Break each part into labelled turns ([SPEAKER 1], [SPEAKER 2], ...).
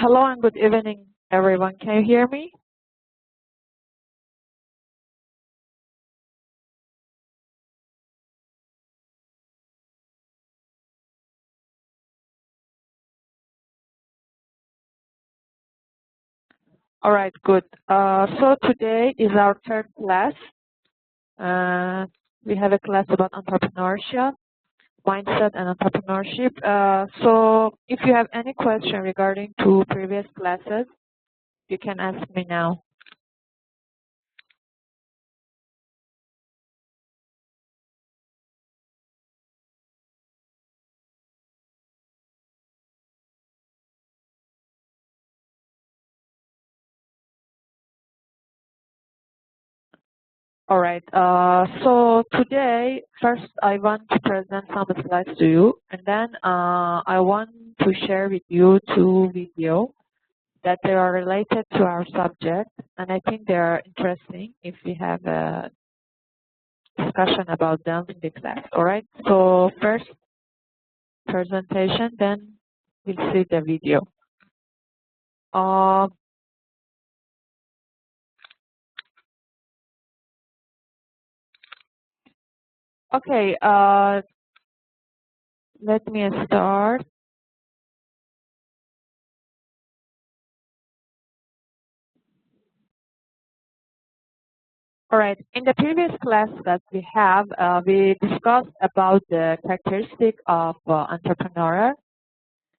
[SPEAKER 1] Hello and good evening, everyone. Can you hear me? All right, good. So today is our third class. We have a class about entrepreneurship, mindset, and entrepreneurship. So if you have any question regarding to previous classes, you can ask me now. All right. So today, first I want to present some slides to you, and then I want to share with you two videos that they are related to our subject, and I think they are interesting if we have a discussion about them in the class. All right. So first presentation, then we'll see the video. Okay. Let me start. All right. In the previous class that we have, we discussed about the characteristic of entrepreneur.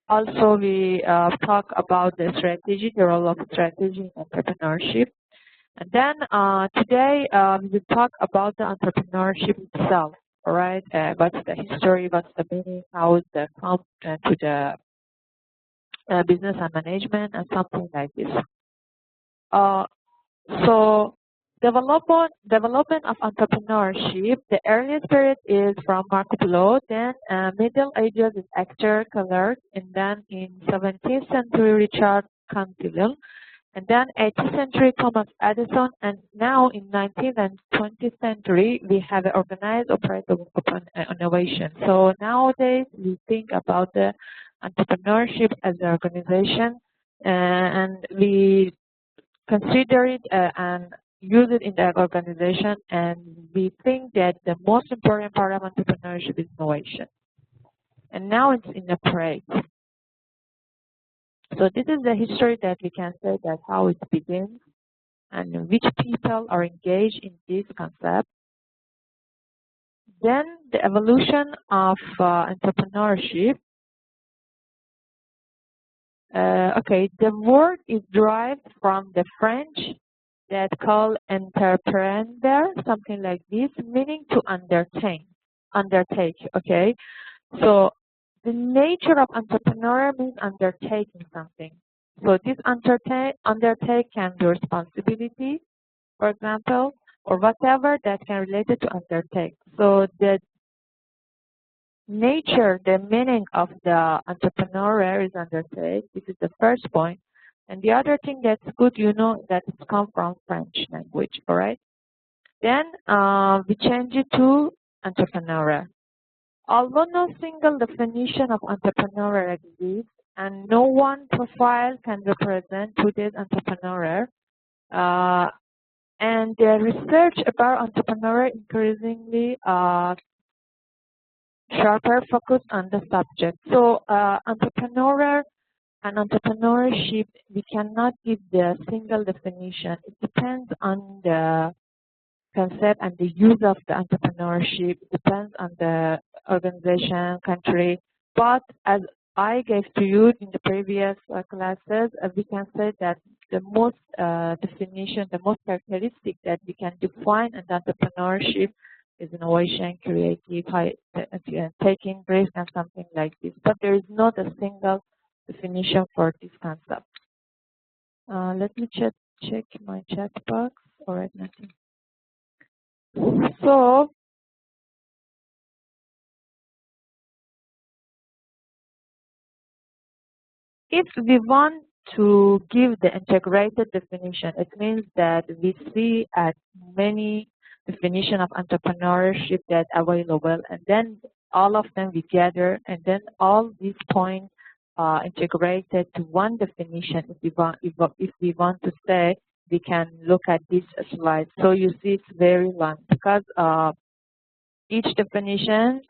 [SPEAKER 1] Also, we talk about the strategy, the role of strategy in entrepreneurship. And then today we will talk about the entrepreneurship itself. All right. What's the history? What's the meaning? How is the come to the business and management and something like this. So development of entrepreneurship, the earliest period is from Marco Polo, then Middle Ages is Hector Keller, and then in 17th century Richard Cantillon, and then 18th century Thomas Edison, and now in 19th and 20th century we have an organized operator of innovation. So nowadays we think about the entrepreneurship as an organization, and we consider it and use it in the organization, and we think that the most important part of entrepreneurship is innovation. And now it's in the parade. So this is the history that we can say that how it begins and which people are engaged in this concept. Then the evolution of entrepreneurship. Okay, the word is derived from the French that call entreprendre, something like this, meaning to undertake, okay? So the nature of entrepreneur means undertaking something. So this undertake can be responsibility, for example, or whatever that can relate it to undertake. So the nature, the meaning of the entrepreneur is undertake. This is the first point. And the other thing that's good, you know, that it's come from French language, all right? Then we change it to entrepreneur. Although no single definition of entrepreneur exists and no one profile can represent today's entrepreneur, and the research about entrepreneur increasingly sharper focus on the subject. So entrepreneur and entrepreneurship, we cannot give the single definition. It depends on the concept and the use of the entrepreneurship. It depends on the organization, country. But as I gave to you in the previous classes, we can say that the most definition, the most characteristic that we can define in entrepreneurship is innovation, creative, taking risk, and something like this. But there is not a single definition for this concept. Let me check my chat box. All right, nothing. So if we want to give the integrated definition, it means that we see at many definition of entrepreneurship that available, and then all of them we gather, and then all these points integrated to one definition. If we want to say, we can look at this slide. So you see it's very long because each definition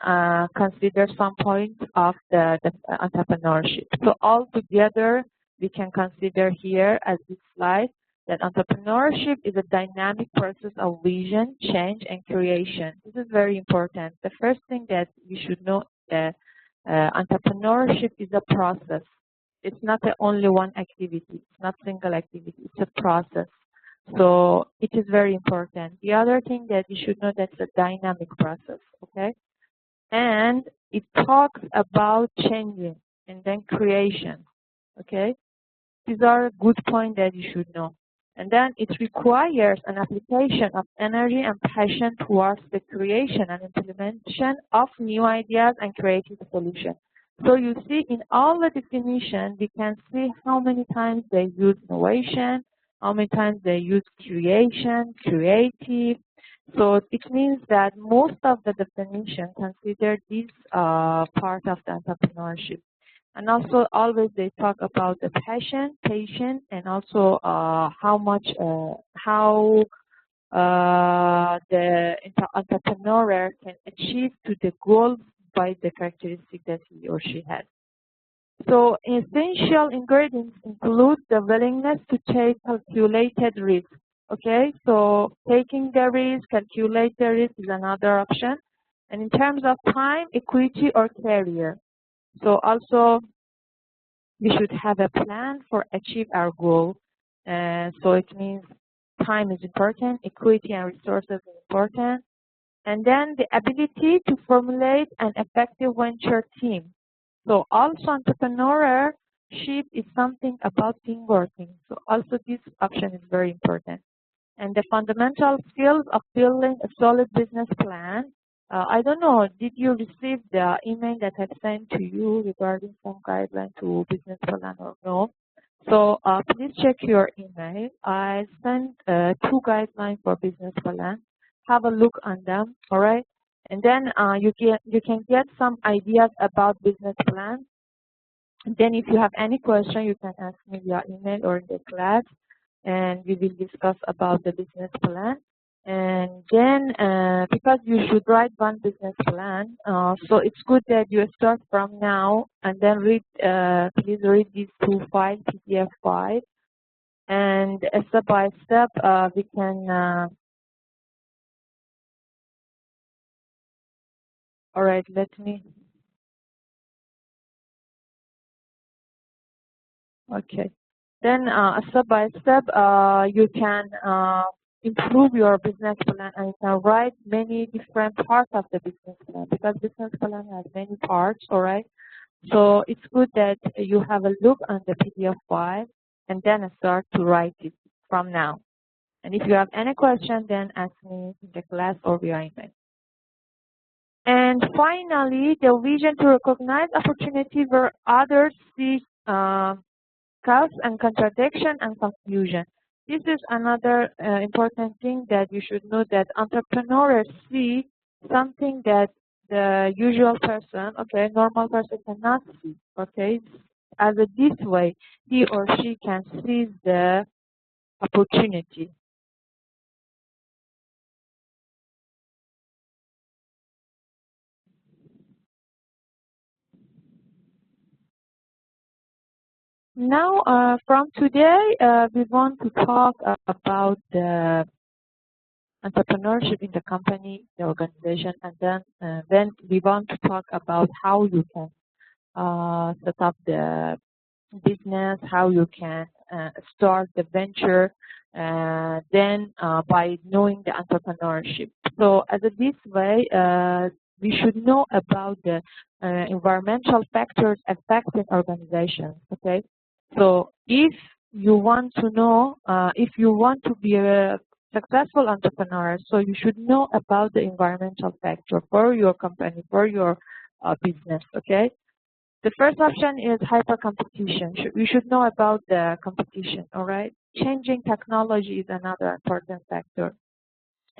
[SPEAKER 1] considers some points of the entrepreneurship. So all together, we can consider here as this slide that entrepreneurship is a dynamic process of vision, change, and creation. This is very important. The first thing that you should know that entrepreneurship is a process. It's not the only one activity. It's not single activity. It's a process. So it is very important. The other thing that you should know, that's a dynamic process, okay? And it talks about changing and then creation, okay? These are good points that you should know. And then it requires an application of energy and passion towards the creation and implementation of new ideas and creative solutions. So you see in all the definitions, we can see how many times they use innovation, how many times they use creation, creative. So it means that most of the definition consider this part of the entrepreneurship. And also always they talk about the passion, patience, and also how the entrepreneur can achieve to the goal by the characteristic that he or she has. So essential ingredients include the willingness to take calculated risk. Okay, so taking the risk, calculate the risk is another option. And in terms of time, equity, or career. So also we should have a plan for achieve our goal. So it means time is important, equity and resources is important. And then the ability to formulate an effective venture team. So also entrepreneurship is something about team working. So also this option is very important. And the fundamental skills of building a solid business plan. I don't know, did you receive the email that I sent to you regarding some guidelines to business plan or no? So please check your email. I sent 2 guidelines for business plan. Have a look on them, all right? And then you can get some ideas about business plan. And then if you have any question, you can ask me via email or in the class, and we will discuss about the business plan. And then because you should write one business plan, so it's good that you start from now and then read, please read these 2 files, PDF files, and step by step we can, all right, let me, okay. Then step by step you can improve your business plan, and you can write many different parts of the business plan because business plan has many parts, all right? So it's good that you have a look on the PDF file and then start to write it from now. And if you have any question, then ask me in the class or via email. And finally, the vision to recognize opportunity where others see cause and contradiction and confusion. This is another important thing that you should know, that entrepreneurs see something that the usual person, okay, normal person cannot see, okay? As a this way, he or she can seize the opportunity. Now, from today, we want to talk about the entrepreneurship in the company, the organization, and then we want to talk about how you can set up the business, how you can start the venture, then by knowing the entrepreneurship. So as a this way, we should know about the environmental factors affecting organizations, okay? So if you want to know, if you want to be a successful entrepreneur, so you should know about the environmental factor for your company, for your business, okay? The first option is hyper competition. You should know about the competition, all right? Changing technology is another important factor.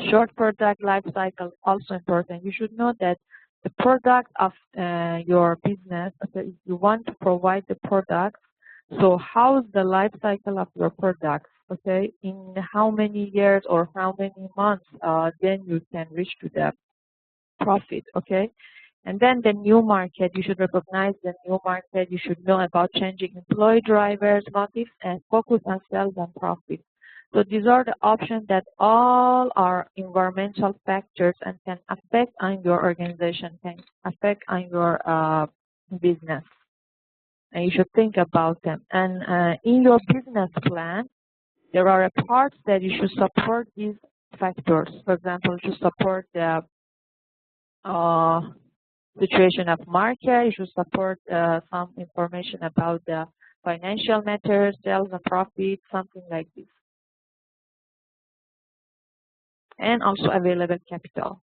[SPEAKER 1] Short product life cycle, also important. You should know that the product of your business. Okay, if you want to provide the product, so how is the life cycle of your products? Okay, in how many years or how many months, then you can reach to the profit. Okay, and then the new market, you should recognize the new market. You should know about changing employee drivers, motives, and focus on sales and profit. So these are the options that all are environmental factors and can affect on your organization, can affect on your business. And you should think about them. And in your business plan, there are parts that you should support these factors. For example, to support the situation of market, you should support some information about the financial matters, sales and profit, something like this. And also available capital.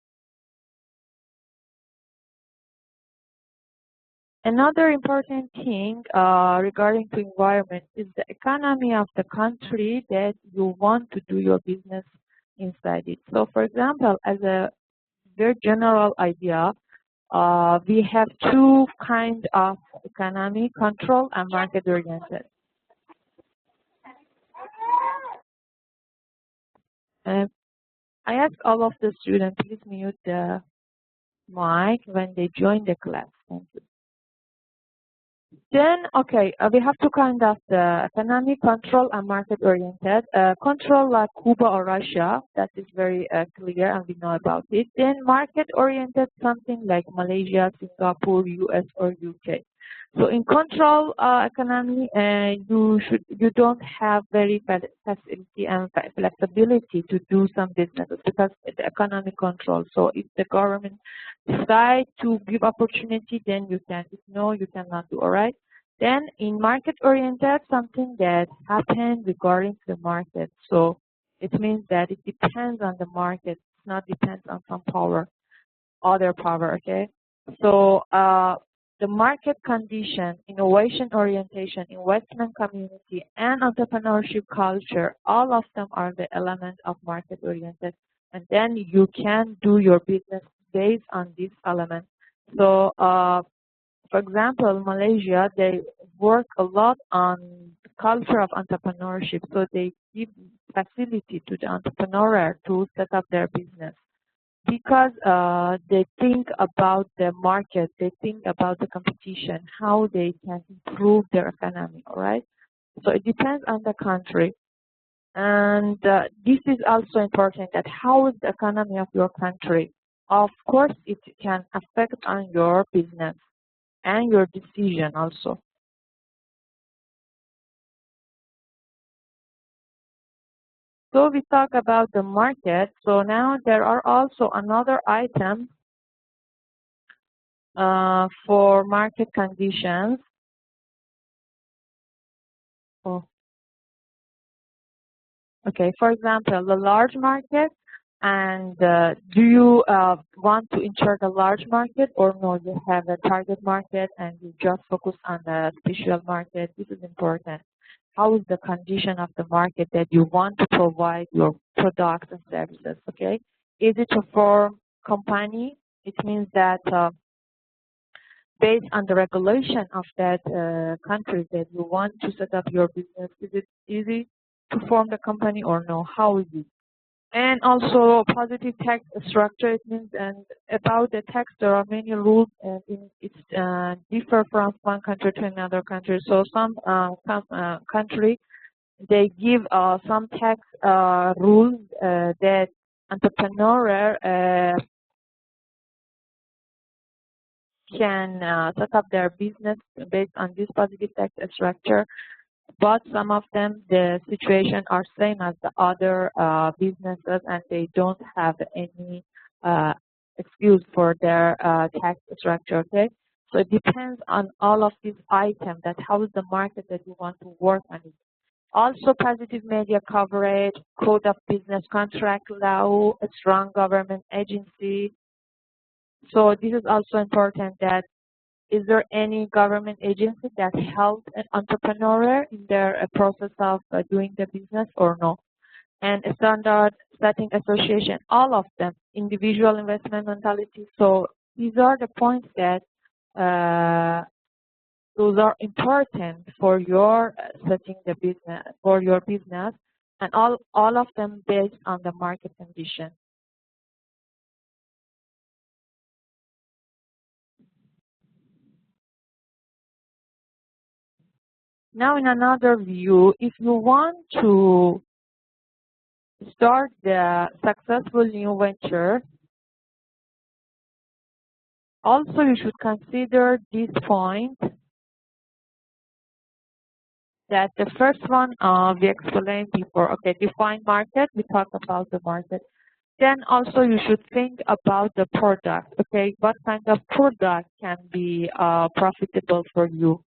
[SPEAKER 1] Another important thing regarding to environment is the economy of the country that you want to do your business inside it. So for example, as a very general idea, we have two kinds of economy, control and market oriented. I ask all of the students, please mute the mic when they join the class. Thank you. Then, okay, we have two kinds of the economic control and market oriented. Control like Cuba or Russia, that is very clear and we know about it. Then market oriented, something like Malaysia, Singapore, US or UK. So in control economy, you don't have very facility and flexibility to do some businesses because it's economic control. So if the government decide to give opportunity, then you can. If no, you cannot do. All right. Then in market oriented, something that happened regarding the market. So it means that it depends on the market. It's not depends on some power, other power. Okay. So the market condition, innovation orientation, investment community, and entrepreneurship culture, all of them are the elements of market oriented. And then you can do your business based on these elements. So, for example, Malaysia, they work a lot on the culture of entrepreneurship. So they give facility to the entrepreneur to set up their business. Because they think about the market, they think about the competition, how they can improve their economy, all right? So it depends on the country. And this is also important, that how is the economy of your country? Of course, it can affect on your business and your decision also. So we talk about the market. So now there are also another item for market conditions. Oh. Okay, for example, the large market. And do you want to enter the large market or no? You have a target market and you just focus on the special market. This is important. How is the condition of the market that you want to provide your products and services, okay? Is it a firm company? It means that based on the regulation of that country that you want to set up your business, is it easy to form the company or no? How is it? And also positive tax structure, it means, and about the tax, there are many rules and it's differ from one country to another country. So some country, they give some tax rules that entrepreneur can set up their business based on this positive tax structure. But some of them, the situation are same as the other businesses, and they don't have any excuse for their tax structure. Okay, so it depends on all of these items. That how is the market that you want to work on it. Also, positive media coverage, code of business, contract law, a strong government agency. So this is also important. That is there any government agency that helps an entrepreneur in their process of doing the business or no? And a standard setting association, all of them, individual investment mentality. So These are the points that those are important for your setting the business for your business, and all of them based on the market condition. Now, in another view, if you want to start the successful new venture, also you should consider this point, that the first one we explained before. Okay, define market, we talked about the market. Then also you should think about the product. Okay, what kind of product can be profitable for you?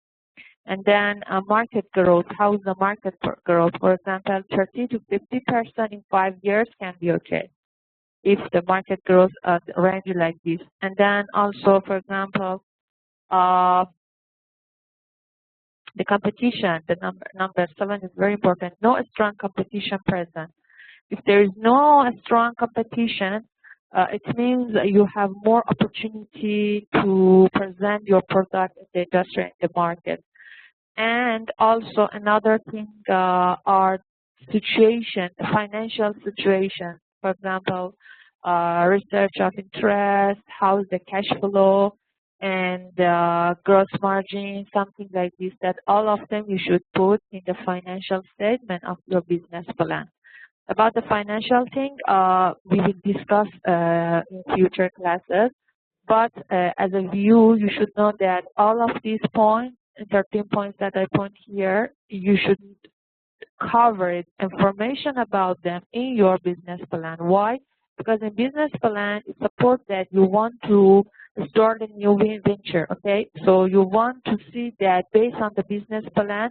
[SPEAKER 1] And then market growth, how is the market growth? For example, 30 to 50% in 5 years can be okay if the market grows at a range like this. And then also, for example, the competition, the number 7 is very important. No strong competition present. If there is no strong competition, it means you have more opportunity to present your product in the industry, in the market. And also another thing are situation, financial situation. For example, research of interest, how's the cash flow, and gross margin, something like this, that all of them you should put in the financial statement of your business plan. About the financial thing, we will discuss in future classes, but as a view, you should know that all of these points, 13 points that I point here, you should cover it, information about them in your business plan. Why? Because in business plan, it supports that you want to start a new venture, okay? So you want to see that based on the business plan,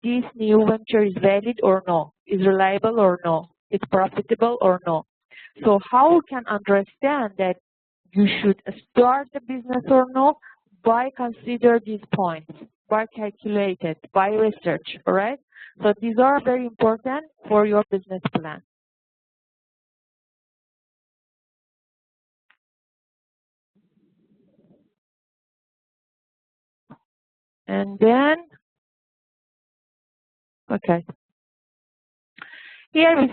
[SPEAKER 1] this new venture is valid or no, is reliable or no, it's profitable or no. So how you can understand that you should start the business or no? By consider these points, by calculate it, by research, all right? So these are very important for your business plan. And then, okay. Here in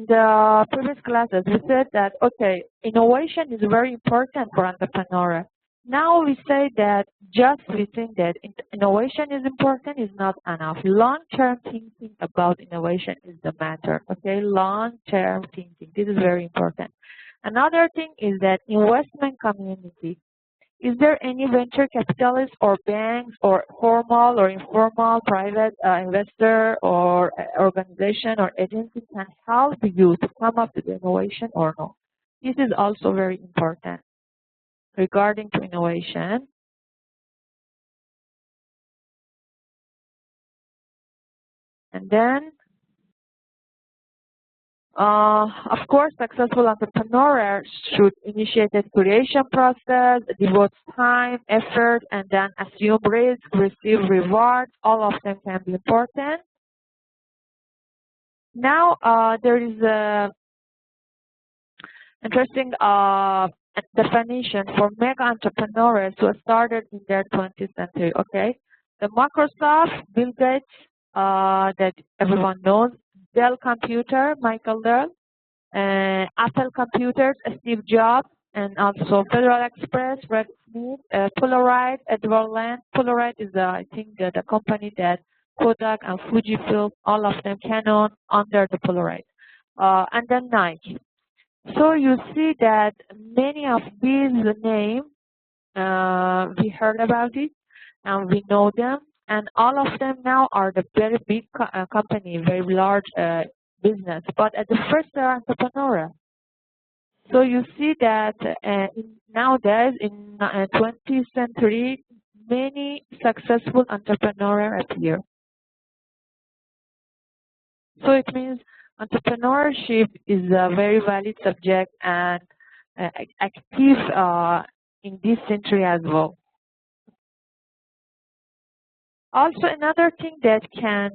[SPEAKER 1] the previous classes, we said that, okay, innovation is very important for entrepreneurs. Now we say that just we think that innovation is important is not enough. Long-term thinking about innovation is the matter, okay? Long-term thinking, this is very important. Another thing is that investment community. Is there any venture capitalists or banks or formal or informal private investor or organization or agency can help you to come up with innovation or no? This is also very important regarding to innovation. And then, of course, successful entrepreneurs should initiate the creation process, devote time, effort, and then assume risk, receive rewards. All of them can be important. Now, there is a interesting definition for mega entrepreneurs who started in their 20th century. Okay, the Microsoft, Bill Gates, that everyone knows, Dell Computer, Michael Dell, Apple Computers, Steve Jobs, and also Federal Express, Red Smith, Polaroid, Edward Land. Polaroid is, I think, the company that Kodak and Fujifilm, all of them, Canon, under the Polaroid. And then Nike. So you see that many of these names, we heard about it, and we know them. And all of them now are the very big company, very large business. But at the first, they're entrepreneurs. So you see that nowadays, in 20th century, many successful entrepreneurs appear. So it means entrepreneurship is a very valid subject and active in this century as well. Also, another thing that can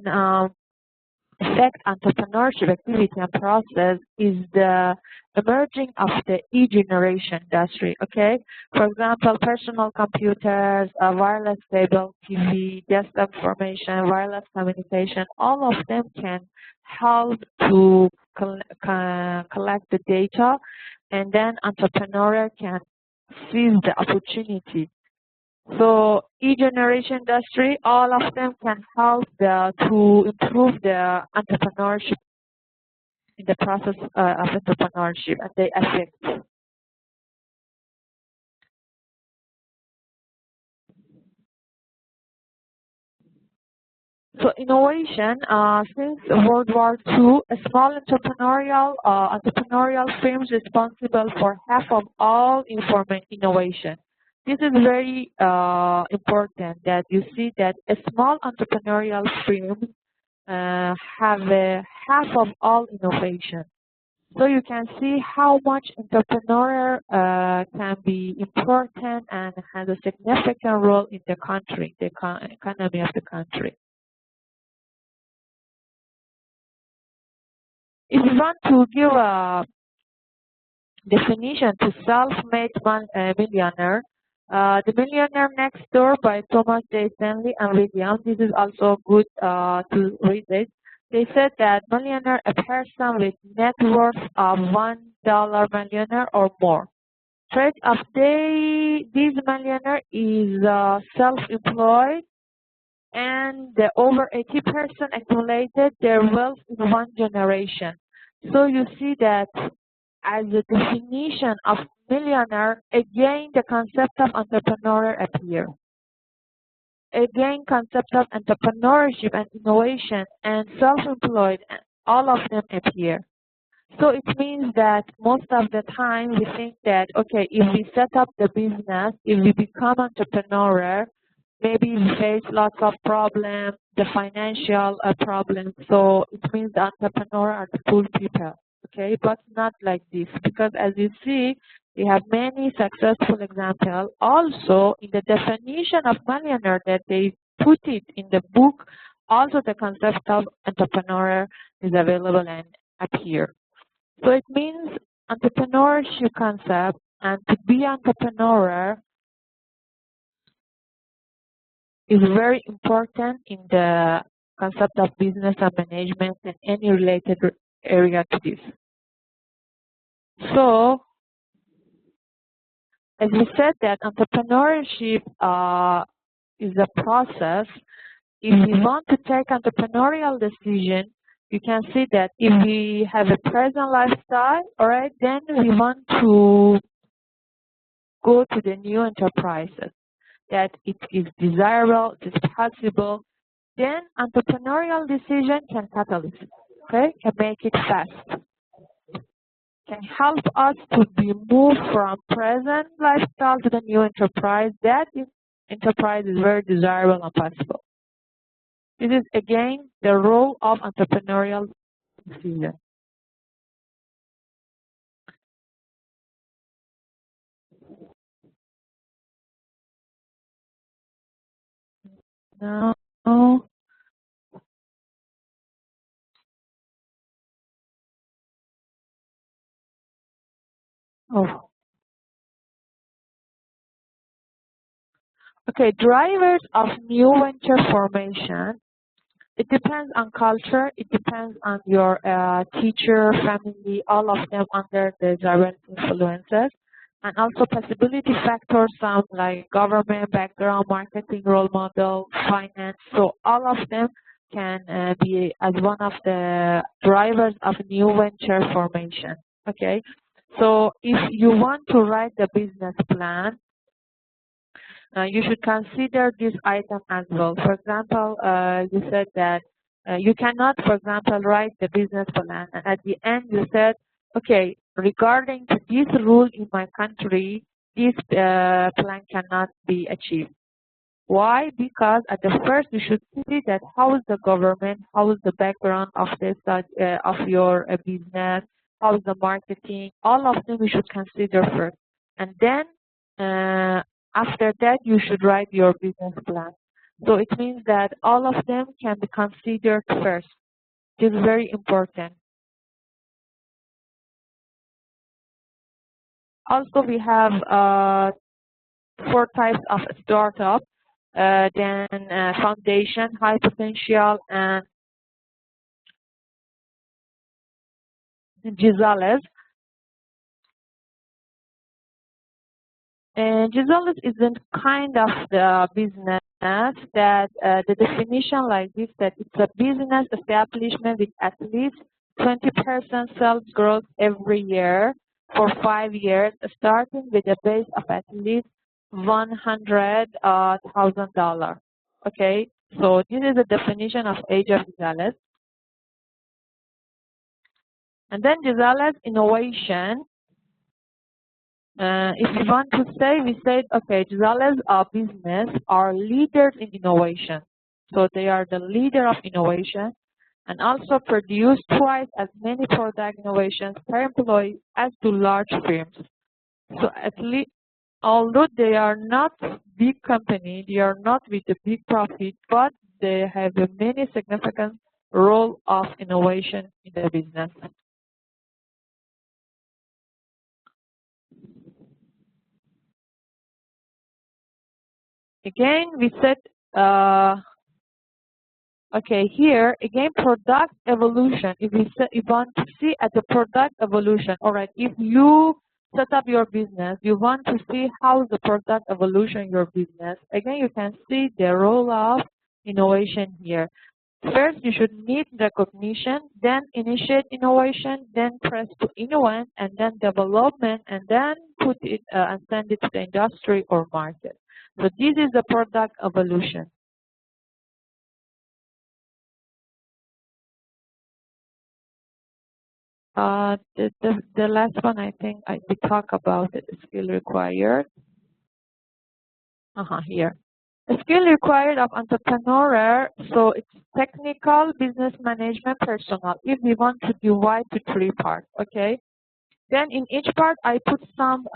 [SPEAKER 1] affect entrepreneurship activity and process is the emerging of the e-generation industry, okay? For example, personal computers, wireless cable TV, desktop information, wireless communication, all of them can help to collect the data, and then entrepreneur can seize the opportunity. So e-generation industry, all of them can help to improve the entrepreneurship in the process of entrepreneurship, and they affect. So innovation, since World War II, a small entrepreneurial firms responsible for half of all innovation. This is very important that you see that a small entrepreneurial firm have half of all innovation. So you can see how much entrepreneur can be important and has a significant role in the country, the economy of the country. If you want to give a definition to self-made millionaire, The Millionaire Next Door by Thomas J. Stanley and Williams. This is also good to read it. They said that millionaire, a person with net worth of $1 millionaire or more. Trait of these millionaire is self-employed, and over 80% accumulated their wealth in one generation. So you see that as a definition of millionaire, again the concept of entrepreneur appear. Again, concept of entrepreneurship and innovation and self-employed, all of them appear. So it means that most of the time we think that, okay, if we set up the business, if we become entrepreneur, maybe we face lots of problems, the financial problems. So it means the entrepreneur are the poor people, okay? But not like this, because as you see, we have many successful examples. Also, in the definition of millionaire that they put it in the book, also the concept of entrepreneur is available and appear. So it means entrepreneurship concept, and to be entrepreneur is very important in the concept of business and management and any related area to this. So, as we said that entrepreneurship is a process. If we want to take entrepreneurial decision, you can see that if we have a present lifestyle, all right, then we want to go to the new enterprises, that it is desirable, it is possible, then entrepreneurial decision can catalyze it, okay, can make it fast, can help us to be moved from present lifestyle to the new enterprise. That enterprise is very desirable and possible. This is again the role of entrepreneurial decision. Now, okay, drivers of new venture formation. It depends on culture. It depends on your teacher, family, all of them under the direct influences. And also possibility factors, some like government background, marketing role model, finance. So all of them can be as one of the drivers of new venture formation. Okay. So if you want to write the business plan, you should consider this item as well. For example, you said that you cannot, for example, write the business plan, and at the end you said, okay, regarding to this rule in my country, this plan cannot be achieved. Why? Because at the first you should see that how is the government, how is the background of this of your business, how is the marketing, all of them you should consider first, and then after that you should write your business plan. So it means that all of them can be considered first. It is very important. Also, we have 4 types of startup, then foundation, high potential, and Gisales. And Gisales isn't kind of the business that the definition like this, that it's a business establishment with at least 20% sales growth every year for 5 years, starting with a base of at least $100,000. Okay, so this is the definition of age of Gisales. And then Gisales innovation. If we want to say, we said, okay, Gisales business are leaders in innovation. So they are the leader of innovation and also produce twice as many product innovations per employee as do large firms. So at least, although they are not big company, they are not with a big profit, but they have a many significant role of innovation in the business. Again, we said, okay, here, again, product evolution. If we want to see at the product evolution, all right, if you set up your business, you want to see how the product evolution your business, again, you can see the role of innovation here. First, you should need recognition, then initiate innovation, then press to innovate, and then development, and then put it and send it to the industry or market. So this is the product evolution. The last one, I think we talk about it, the skill required. Here. The skill required of entrepreneur, so it's technical, business management, personal. If we want to divide to 3 parts, okay? Then in each part, I put some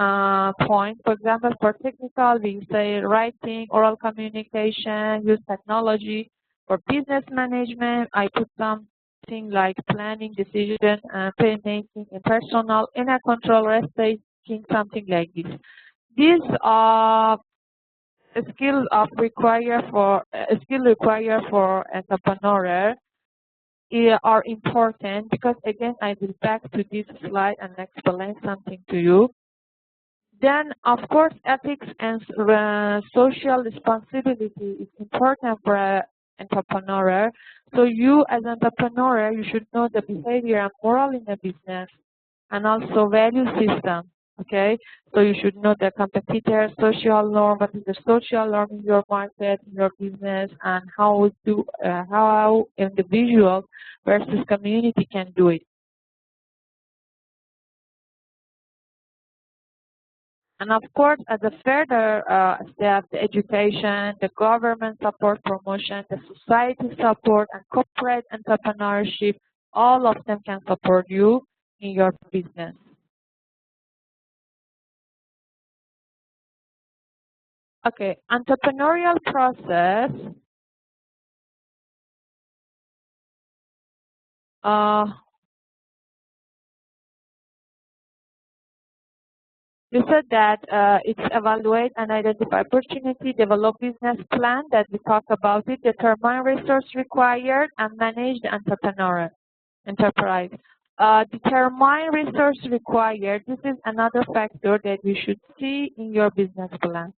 [SPEAKER 1] points. For example, for technical, we say writing, oral communication, use technology. For business management, I put something like planning, decision, making, and personal, inner control, risk taking, something like this. These are skills required for entrepreneur are important because, again, I will back to this slide and explain something to you. Then, of course, ethics and social responsibility is important for an entrepreneur. So you, as an entrepreneur, you should know the behavior and moral in the business and also value system. Okay, so you should know the competitor, social norm, what is the social norm in your market, in your business, and how individual versus community can do it. And of course, as a further step, the education, the government support, promotion, the society support, and corporate entrepreneurship, all of them can support you in your business. Okay, entrepreneurial process. We said that it's evaluate and identify opportunity, develop business plan that we talk about it, determine resource required, and manage the enterprise. Determine resource required. This is another factor that you should see in your business plan.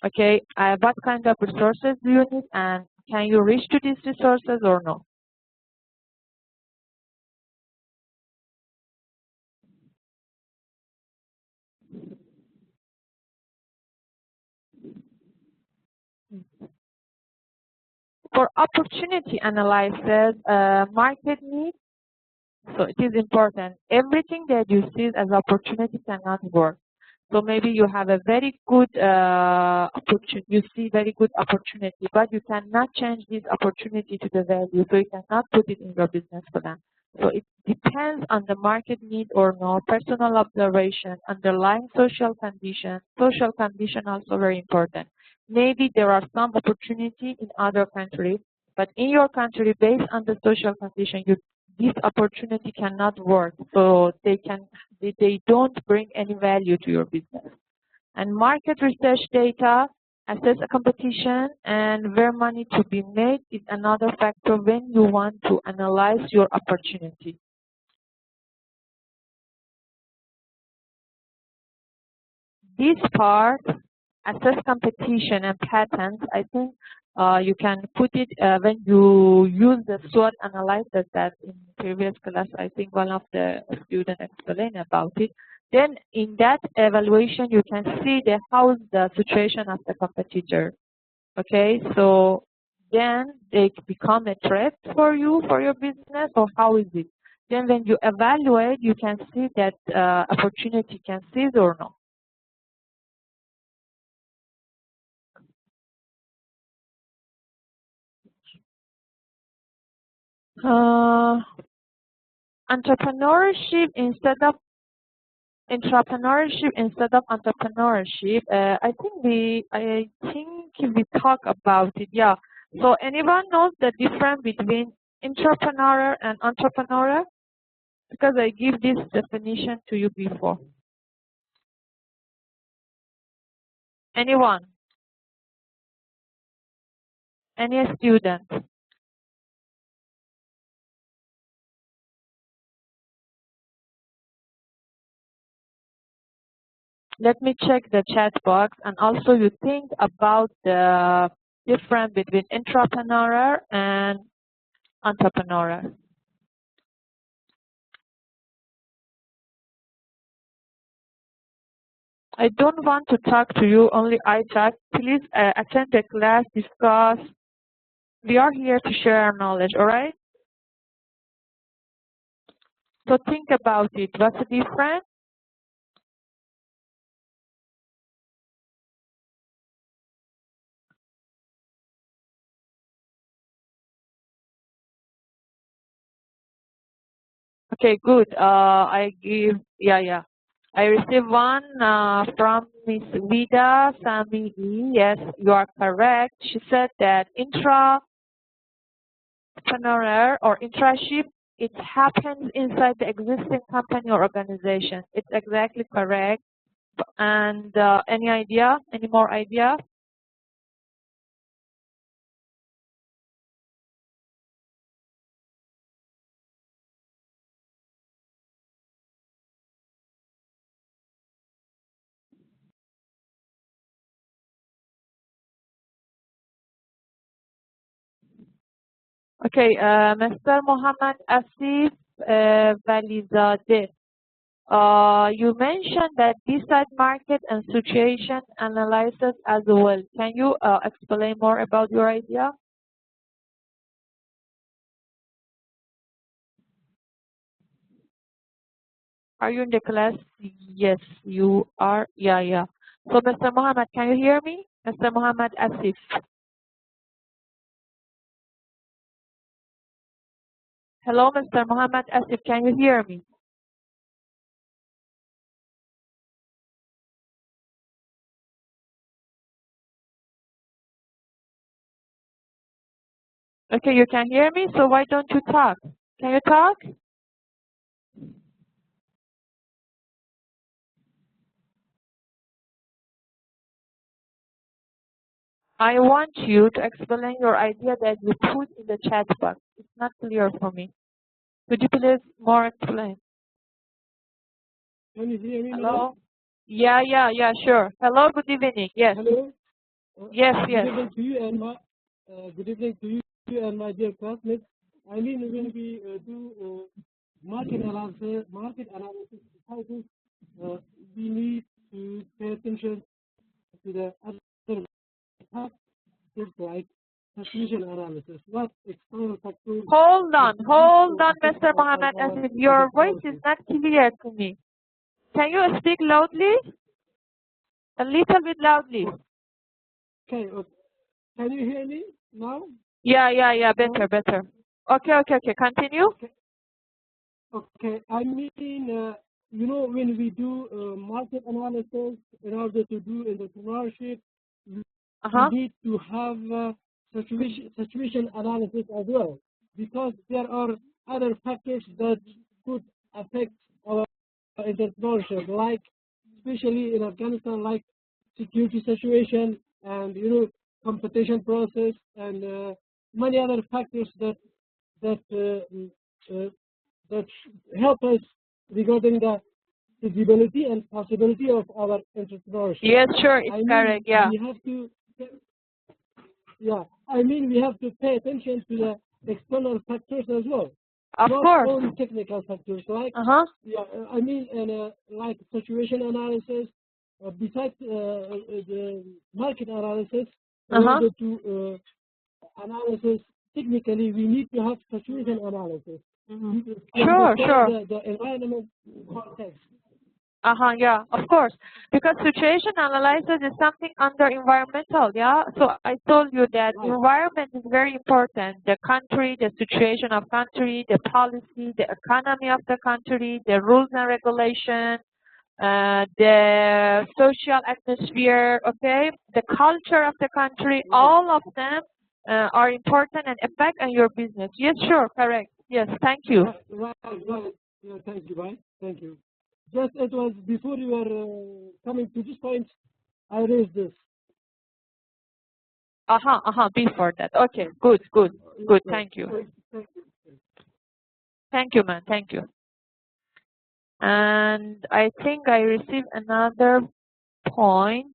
[SPEAKER 1] Okay, what kind of resources do you need, and can you reach to these resources or no? For opportunity analysis, market needs, so it is important. Everything that you see as opportunity cannot work. So maybe you have a very good opportunity, you see very good opportunity, but you cannot change this opportunity to the value, so you cannot put it in your business plan. So it depends on the market need or no, personal observation, underlying social condition. Social condition also very important. Maybe there are some opportunity in other countries, but in your country, based on the social condition, you this opportunity cannot work, so they don't bring any value to your business. And market research data assess a competition and where money to be made is another factor when you want to analyze your opportunity. This part, assess competition and patterns, I think you can put it when you use the SWOT analysis that in previous class, I think one of the students explained about it. Then in that evaluation, you can see how's the situation of the competitor. Okay, so then they become a threat for you, for your business, or how is it? Then when you evaluate, you can see that opportunity can seize or not. Entrepreneurship instead of entrepreneurship. I think we talk about it. Yeah. So anyone knows the difference between entrepreneur and entrepreneur? Because I give this definition to you before. Anyone? Any student? Let me check the chat box, and also you think about the difference between entrepreneur and entrepreneur. I don't want to talk to you, only I talk. Please attend the class, discuss. We are here to share our knowledge, all right? So think about it. What's the difference? Okay, good. I received one from Miss Vida Sami. Yes, you are correct. She said that intrapreneur or intraship, it happens inside the existing company or organization. It's exactly correct. And any idea? Any more idea? Okay, Mr. Mohammed Asif Valizadeh. You mentioned that decide market and situation analysis as well. Can you explain more about your idea? Are you in the class? Yes, you are. Yeah. So, Mr. Mohammed, can you hear me? Mr. Mohammed Asif. Hello, Mr. Mohammed Asif, can you hear me? Okay, you can hear me, so why don't you talk? Can you talk? I want you to explain your idea that you put in the chat box. It's not clear for me. Could you please more explain?
[SPEAKER 2] Can you hear me
[SPEAKER 1] Hello?
[SPEAKER 2] now?
[SPEAKER 1] Yeah, sure. Hello, good evening. Yes.
[SPEAKER 2] Hello.
[SPEAKER 1] Yes.
[SPEAKER 2] Good evening to you and my dear classmates. I mean, when we do market analysis, how to we need to pay attention to the other factors like transmission analysis. What external factors?
[SPEAKER 1] Hold on, Mr. Mohammed Asif. Your voice is not clear to me. Can you speak loudly? A little bit loudly.
[SPEAKER 2] Okay. Can you hear me now?
[SPEAKER 1] Yeah. Better. Okay. Continue.
[SPEAKER 2] Okay. I mean, when we do market analysis in order to do entrepreneurship, we need to have situation analysis as well, because there are other factors that could affect our entrepreneurship, like especially in Afghanistan, like security situation and competition process and many other factors that that help us regarding the feasibility and possibility of our entrepreneurship.
[SPEAKER 1] Yes, sure, it's correct. Yeah.
[SPEAKER 2] We have to, I mean, we have to pay attention to the external factors as well.
[SPEAKER 1] Of
[SPEAKER 2] Not
[SPEAKER 1] course.
[SPEAKER 2] only technical factors, like I mean, like situation analysis. Besides the market analysis, in order to analysis technically, we need to have situation analysis.
[SPEAKER 1] Sure.
[SPEAKER 2] The environment context.
[SPEAKER 1] Yeah, of course. Because situation analysis is something under environmental, yeah? So I told you that environment is very important. The country, the situation of country, the policy, the economy of the country, the rules and regulation, the social atmosphere, okay? The culture of the country, all of them are important and affect on your business. Yes, sure, correct. Yes, thank you.
[SPEAKER 2] Right. Yeah, thank you, bye. Thank you. Just it was before you were coming to this point, I raised this.
[SPEAKER 1] Before that. Okay, good. Thank you. Thank you, man. Thank you. And I think I received another point.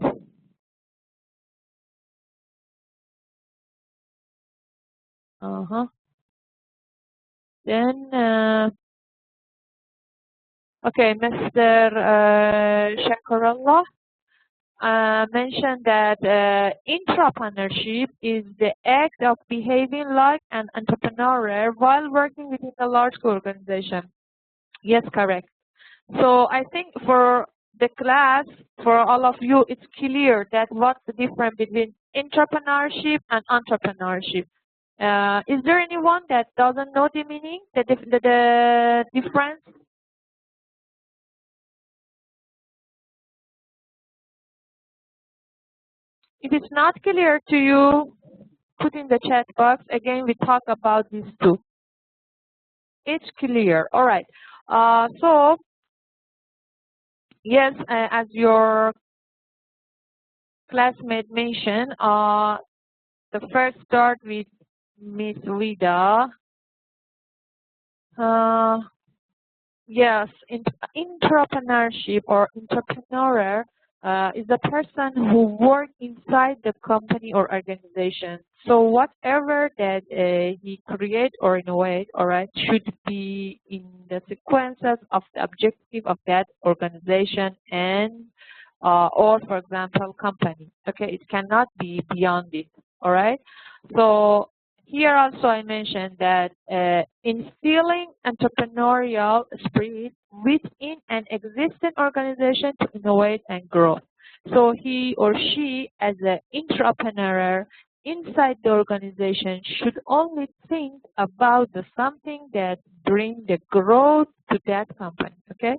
[SPEAKER 1] Then, okay, Mr. Shakarullah mentioned that entrepreneurship is the act of behaving like an entrepreneur while working within a large organization. Yes, correct. So I think for the class, for all of you, it's clear that what's the difference between entrepreneurship and entrepreneurship. Is there anyone that doesn't know the meaning, the difference? If it's not clear to you, put in the chat box. Again, we talk about these two. It's clear. All right. So, yes, as your classmate mentioned, the first start with Miss Rida. Yes, entrepreneurship or entrepreneur is the person who works inside the company or organization. So whatever that he create or innovate, all right, should be in the sequences of the objective of that organization and or, for example, company. Okay, it cannot be beyond it. All right. So here also I mentioned that instilling entrepreneurial spirit within an existing organization to innovate and grow. So he or she, as an entrepreneur inside the organization, should only think about the something that brings the growth to that company. Okay.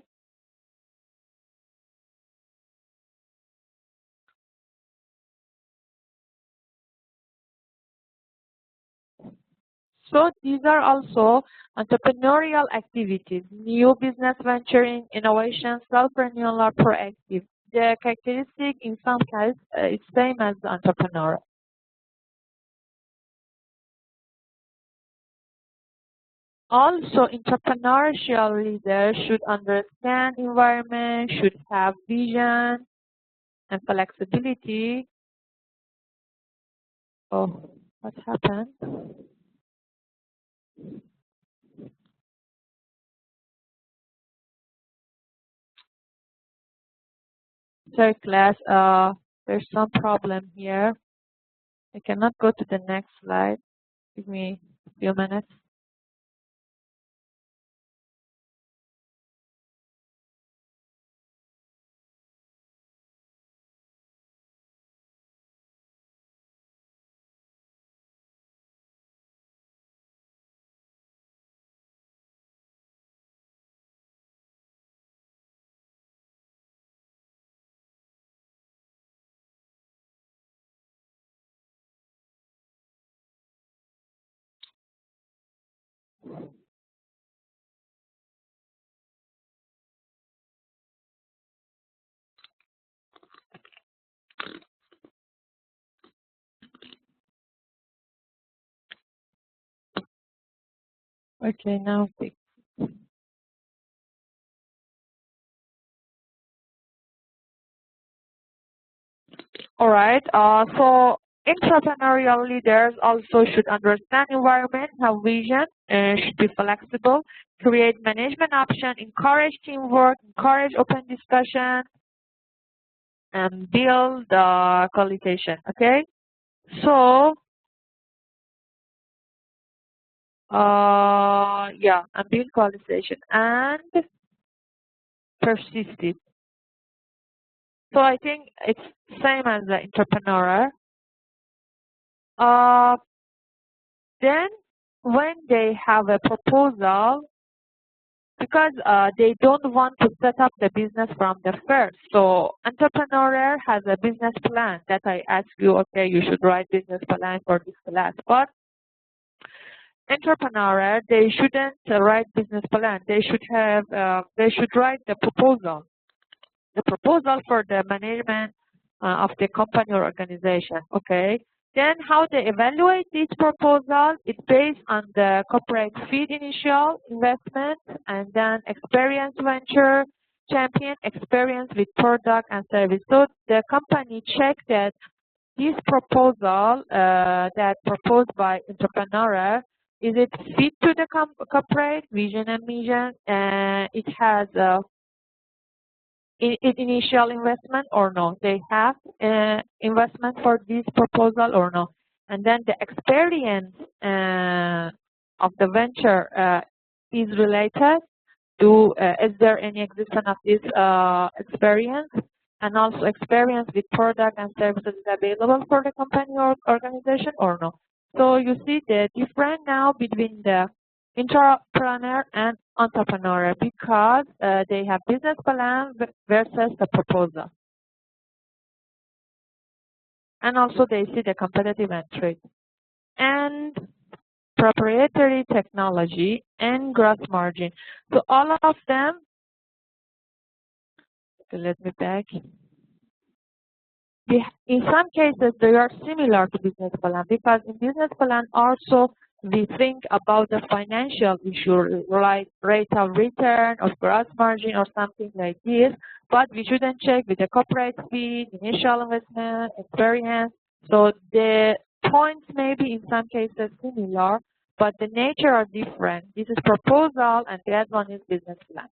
[SPEAKER 1] So these are also entrepreneurial activities, new business venturing, innovation, self-renewal, or proactive. The characteristic in some cases is same as the entrepreneur. Also, entrepreneurial leaders should understand environment, should have vision and flexibility. Oh, what happened? Sorry, class. There's some problem here. I cannot go to the next slide. Give me a few minutes. Okay, now fix. All right. So entrepreneurial leaders also should understand environment, have vision, should be flexible, create management option, encourage teamwork, encourage open discussion, and build qualification. Okay. So yeah, and build qualification and persisted. So I think it's same as the entrepreneur. Uh, then when they have a proposal, because they don't want to set up the business from the first. So entrepreneur has a business plan that I ask you, okay, you should write business plan for this class. But entrepreneur, they shouldn't write business plan. They should have, they should write the proposal for the management of the company or organization. Okay. Then how they evaluate this proposal, it's based on the corporate feed initial investment and then experience venture, champion experience with product and service. So the company check that this proposal that proposed by entrepreneur, is it fit to the corporate vision and mission? It has initial investment or no? They have investment for this proposal or no? And then the experience of the venture is related to, is there any existence of this experience? And also experience with product and services available for the company or organization or no? So you see the difference now between the entrepreneur and entrepreneur because they have business plan versus the proposal. And also they see the competitive entry and proprietary technology and gross margin. So all of them, okay, let me back. In some cases, they are similar to business plan because in business plan also we think about the financial issue, like rate of return or gross margin or something like this, but we shouldn't check with the corporate fee, initial investment, experience. So the points may be in some cases similar, but the nature are different. This is proposal and the other one is business plan.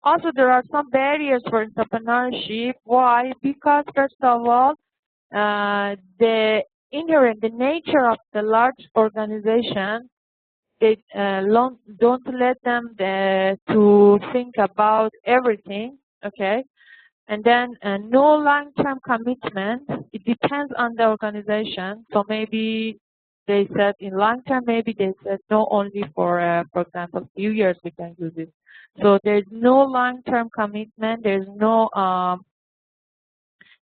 [SPEAKER 1] Also, there are some barriers for entrepreneurship. Why? Because first of all, the nature of the large organization, they don't let them to think about everything. Okay, and then no long-term commitment. It depends on the organization. So maybe they said in long-term, maybe they said no, only for example, few years we can use it. So there's no long-term commitment. There's no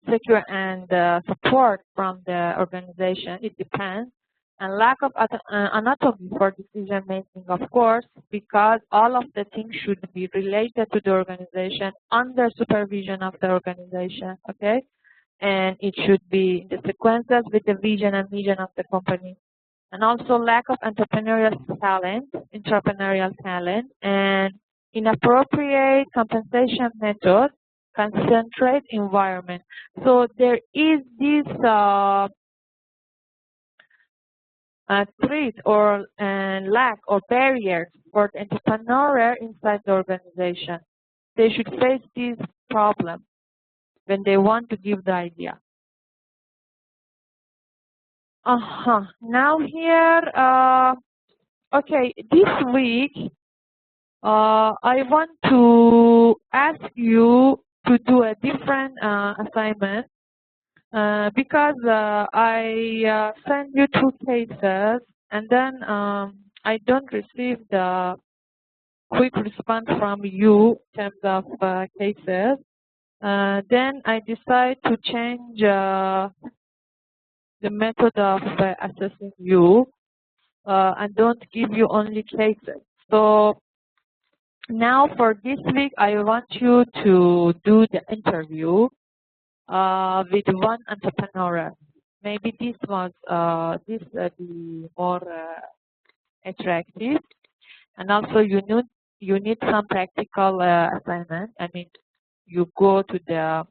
[SPEAKER 1] secure and support from the organization. It depends. And lack of anatomy for decision making, of course, because all of the things should be related to the organization under supervision of the organization, okay? And it should be in the sequences with the vision and mission of the company. And also lack of entrepreneurial talent, and inappropriate compensation method, concentrate environment. So there is this threat or lack or barriers for the entrepreneur inside the organization. They should face this problem when they want to give the idea. Now here, okay, this week I want to ask you to do a different assignment because I send you 2 cases and then I don't receive the quick response from you in terms of cases. Then I decide to change the method of assessing you and don't give you only cases. So now for this week, I want you to do the interview with one entrepreneur. maybe this was the more attractive. And also you need some practical assignment. I mean, you go to the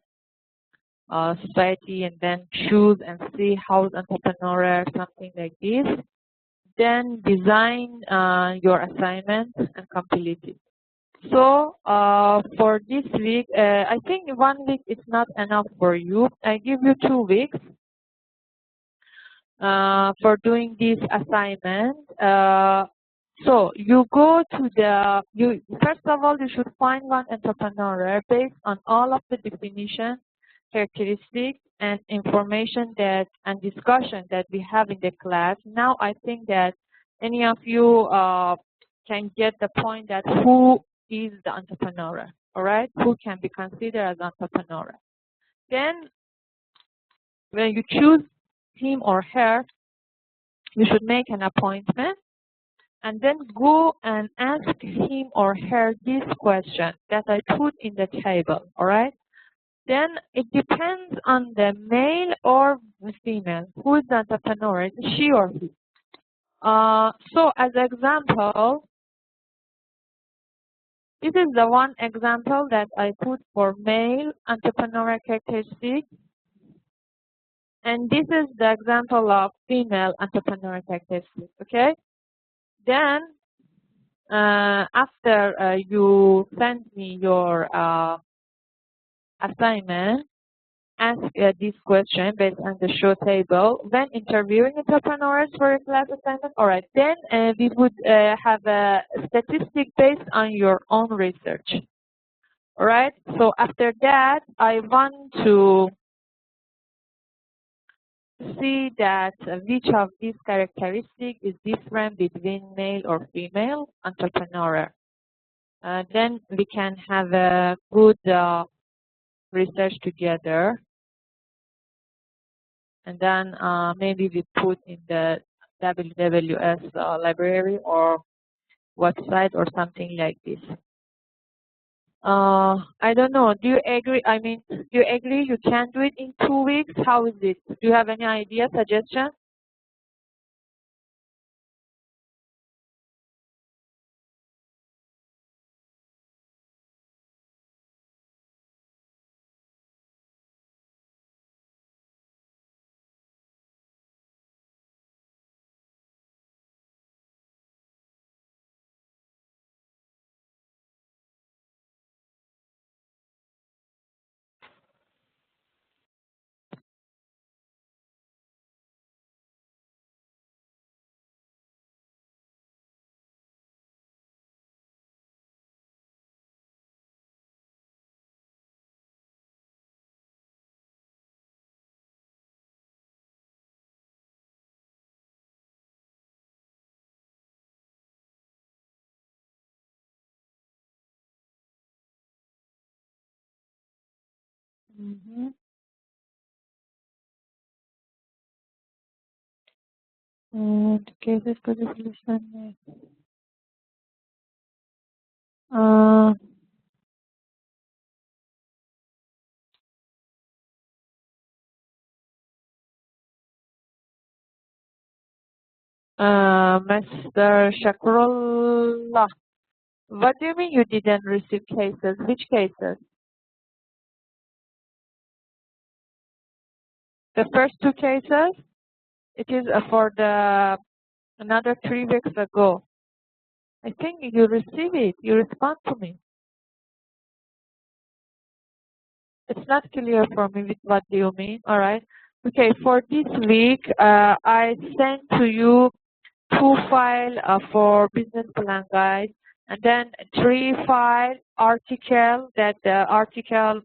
[SPEAKER 1] society and then choose and see how entrepreneur, something like this. Then design your assignment and complete it. So for this week, I think 1 week is not enough for you. I give you 2 weeks for doing this assignment. So you go to first of all, you should find one entrepreneur based on all of the definition, characteristics, and information and discussion that we have in the class. Now I think that any of you can get the point that who is the entrepreneur, all right? Who can be considered as entrepreneur. Then when you choose him or her, you should make an appointment and then go and ask him or her this question that I put in the table, all right? Then it depends on the male or the female. Who is the entrepreneur? Is it she or he? So as example, this is the one example that I put for male entrepreneur characteristic. And this is the example of female entrepreneur characteristic, okay? Then after you send me your assignment, ask this question based on the show table. When interviewing entrepreneurs for a class assignment, all right, then we would have a statistic based on your own research. All right, so after that, I want to see that which of these characteristics is different between male or female entrepreneur. Then we can have a good research together. And then maybe we put in the WWS library or website or something like this. I don't know. Do you agree? I mean, do you agree you can do it in 2 weeks? How is it? Do you have any idea, suggestion? Mm-hmm. And cases for the solution. Mr. Shakurullah, what do you mean you didn't receive cases? Which cases? The first 2 cases? It is for the another 3 weeks ago. I think you receive it. You respond to me. It's not clear for me with what do you mean. All right. Okay. For this week, I sent to you 2 files for business plan guide, and then 3 file article. That the article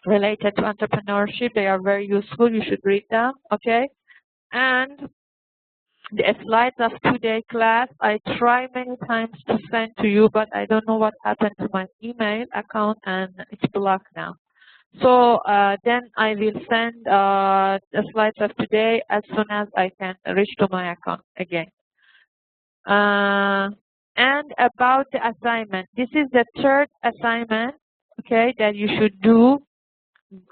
[SPEAKER 1] related to entrepreneurship. They are very useful. You should read them. Okay. And the slides of today's class, I try many times to send to you, but I don't know what happened to my email account, and it's blocked now. So then I will send the slides of today as soon as I can reach to my account again. And about the assignment, this is the 3rd assignment, okay, that you should do,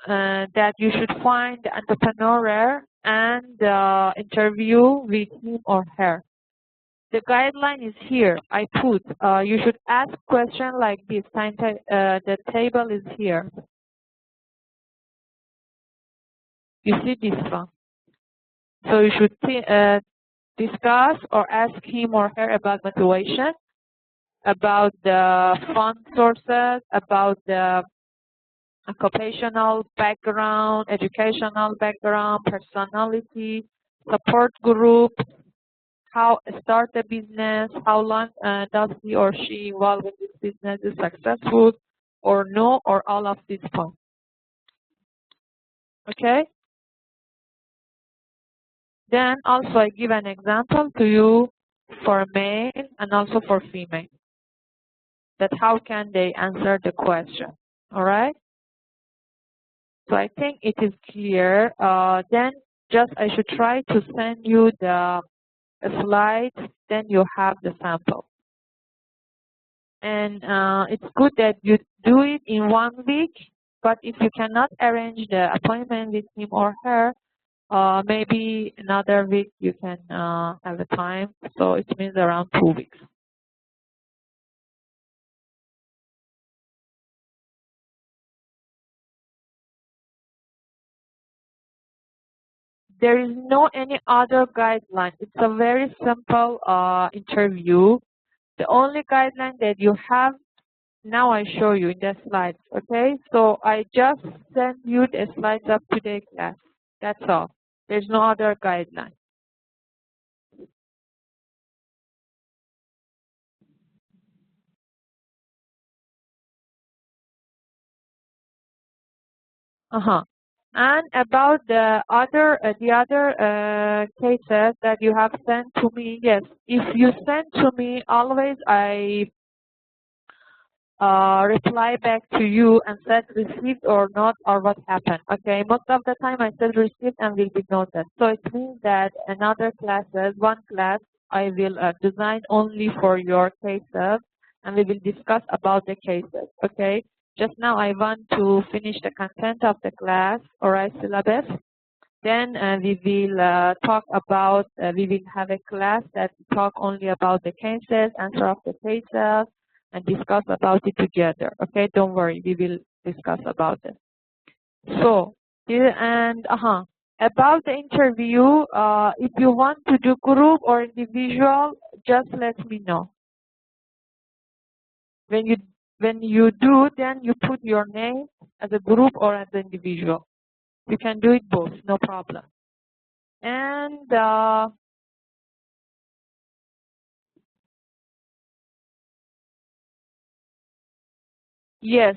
[SPEAKER 1] that you should find the entrepreneur and interview with him or her. The guideline is here. I put, you should ask question like this. The table is here. You see this one. So you should discuss or ask him or her about motivation, about the fund sources, about the occupational background, educational background, personality, support group, how start a business, how long does he or she involved in this business is successful or no, or all of these points. Okay? Then also I give an example to you for male and also for female, that how can they answer the question. All right? So I think it is clear. Then just I should try to send you the slides, then you have the sample. And it's good that you do it in 1 week, but if you cannot arrange the appointment with him or her, maybe another week you can have a time. So it means around 2 weeks. There is no any other guideline. It's a very simple interview. The only guideline that you have, now I show you in the slides, okay? So I just sent you the slides of today's class. That's all. There's no other guideline. Uh-huh. And about the other cases that you have sent to me, yes, if you send to me, always I reply back to you and said received or not or what happened. Okay, most of the time I said received and will be noted. So it means that another classes, one class, I will design only for your cases and we will discuss about the cases. Okay, just now I want to finish the content of the class or syllabus. Then we will talk about, we will have a class that talk only about the cases, answer of the cases, and discuss about it together. Okay, don't worry, we will discuss about it. So, and about the interview, if you want to do group or individual, just let me know. When you do, then you put your name as a group or as an individual. You can do it both, no problem. And yes,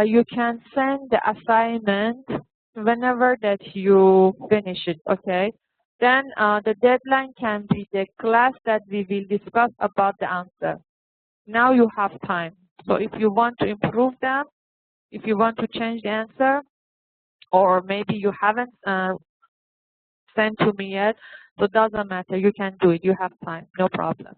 [SPEAKER 1] you can send the assignment whenever that you finish it, okay? Then the deadline can be the class that we will discuss about the answer. Now you have time. So if you want to improve them, if you want to change the answer, or maybe you haven't sent to me yet, so it doesn't matter. You can do it. You have time. No problem.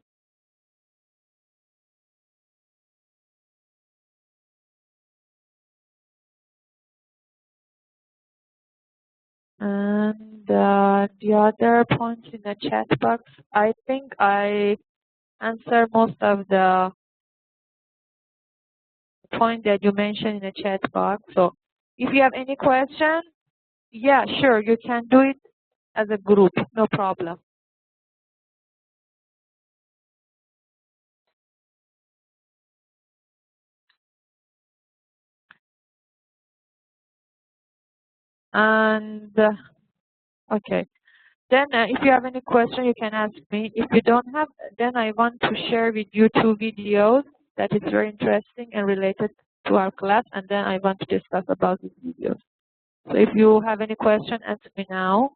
[SPEAKER 1] And the other points in the chat box, I think I answer most of the point that you mentioned in the chat box. So if you have any question, yeah, sure, you can do it as a group, no problem. And okay, then if you have any question, you can ask me. If you don't have, then I want to share with you 2 videos that is very interesting and related to our class, and then I want to discuss about these videos. So if you have any question, ask me now.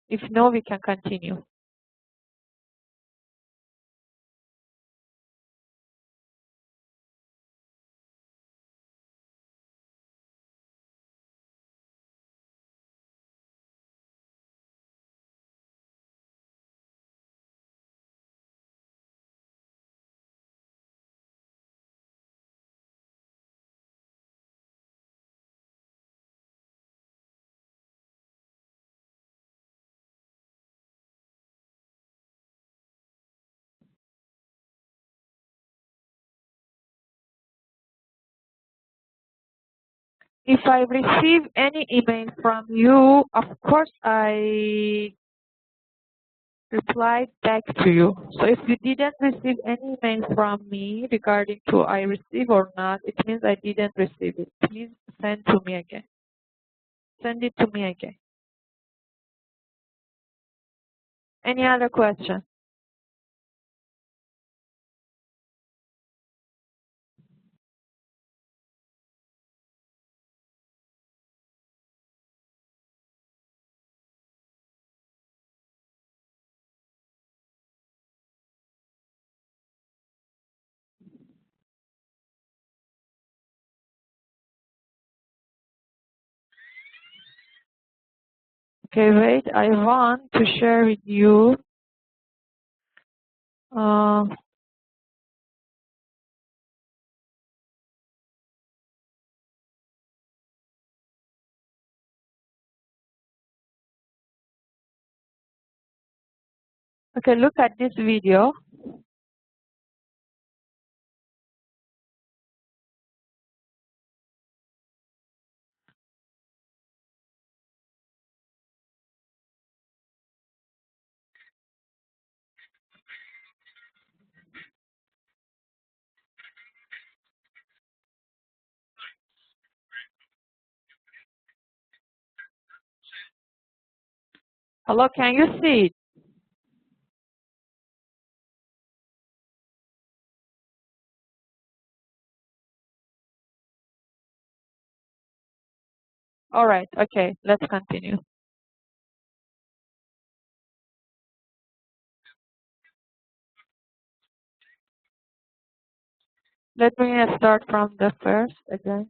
[SPEAKER 1] If no, we can continue. If I receive any email from you, of course I replied back to you. So if you didn't receive any email from me regarding to I receive or not, it means I didn't receive it. Please send to me again. Send it to me again. Any other question? Okay, wait. I want to share with you. Uh, okay, look at this video. Hello, can you see it? All right. Okay, let's continue. Let me start from the first again.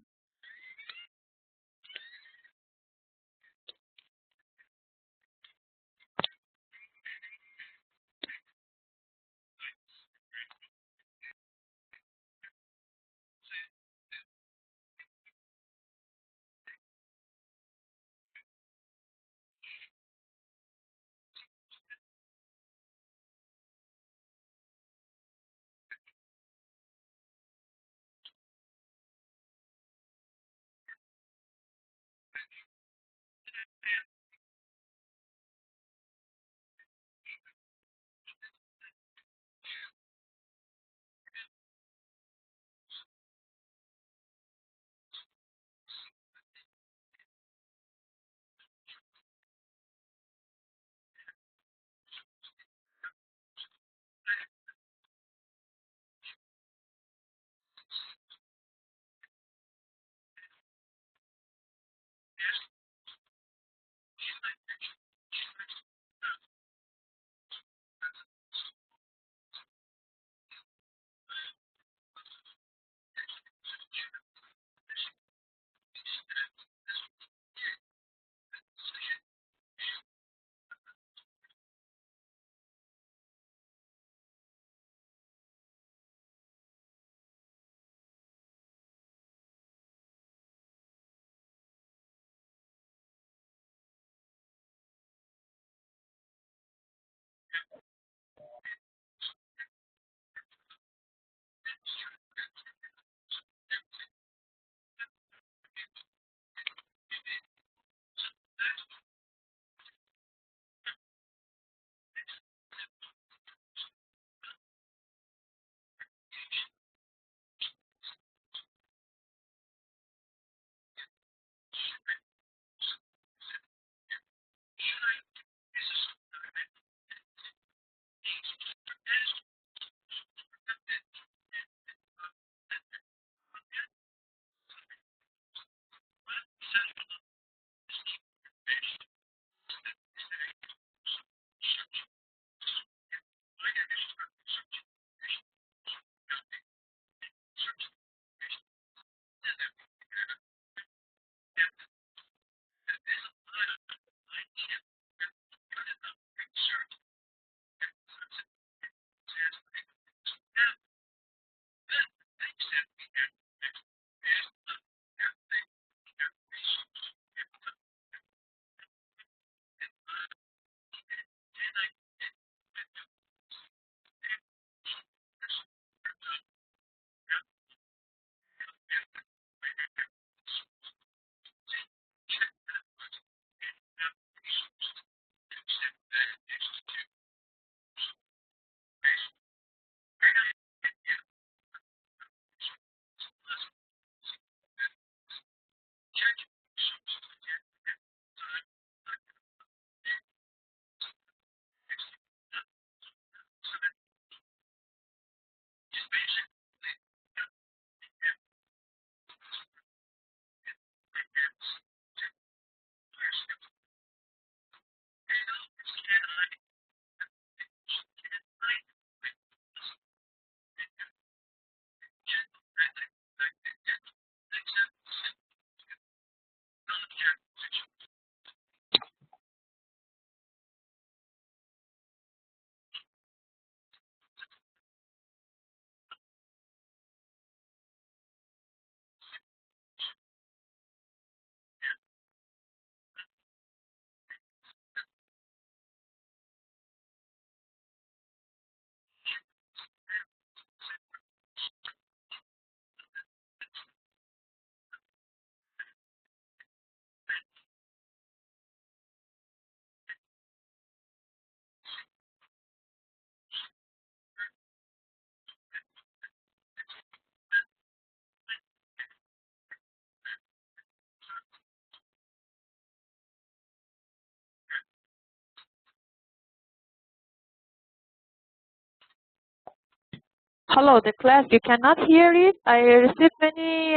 [SPEAKER 1] Hello, the class. You cannot hear it. I received many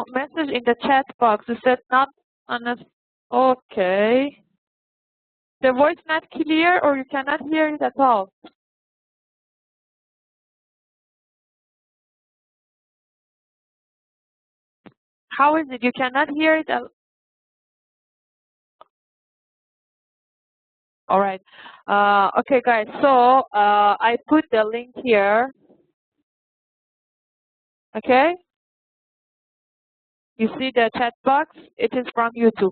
[SPEAKER 1] message in the chat box. You said not honest. Okay. The voice not clear, or you cannot hear it at all. How is it? You cannot hear it. All right. Okay, guys. So I put the link here. Okay. You see the chat box? It is from YouTube.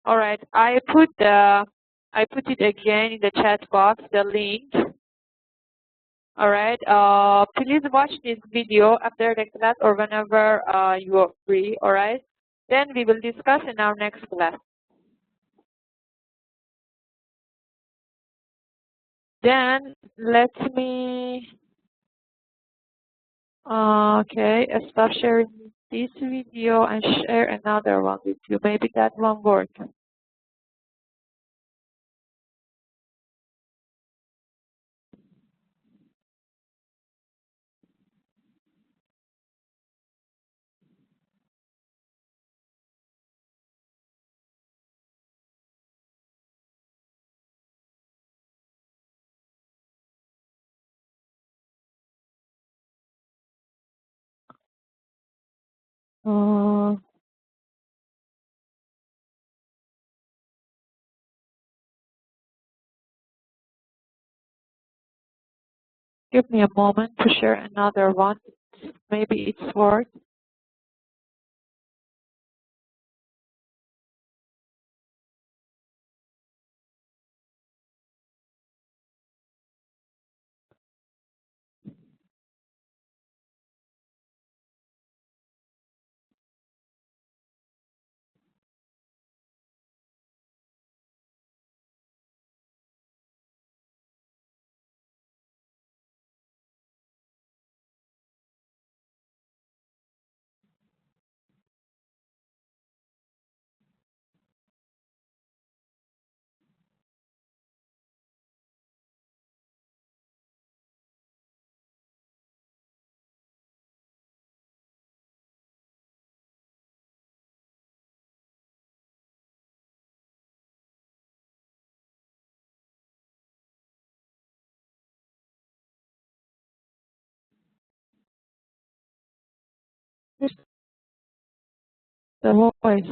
[SPEAKER 1] All right. I put it again in the chat box, the link. All right. Please watch this video after the class or whenever you are free. All right. Then we will discuss in our next class. Then let me. Okay. Stop sharing this video and share another one with you. Maybe that won't work. Uh, Give me a moment to share another one. Maybe it's worth. Here's the voice.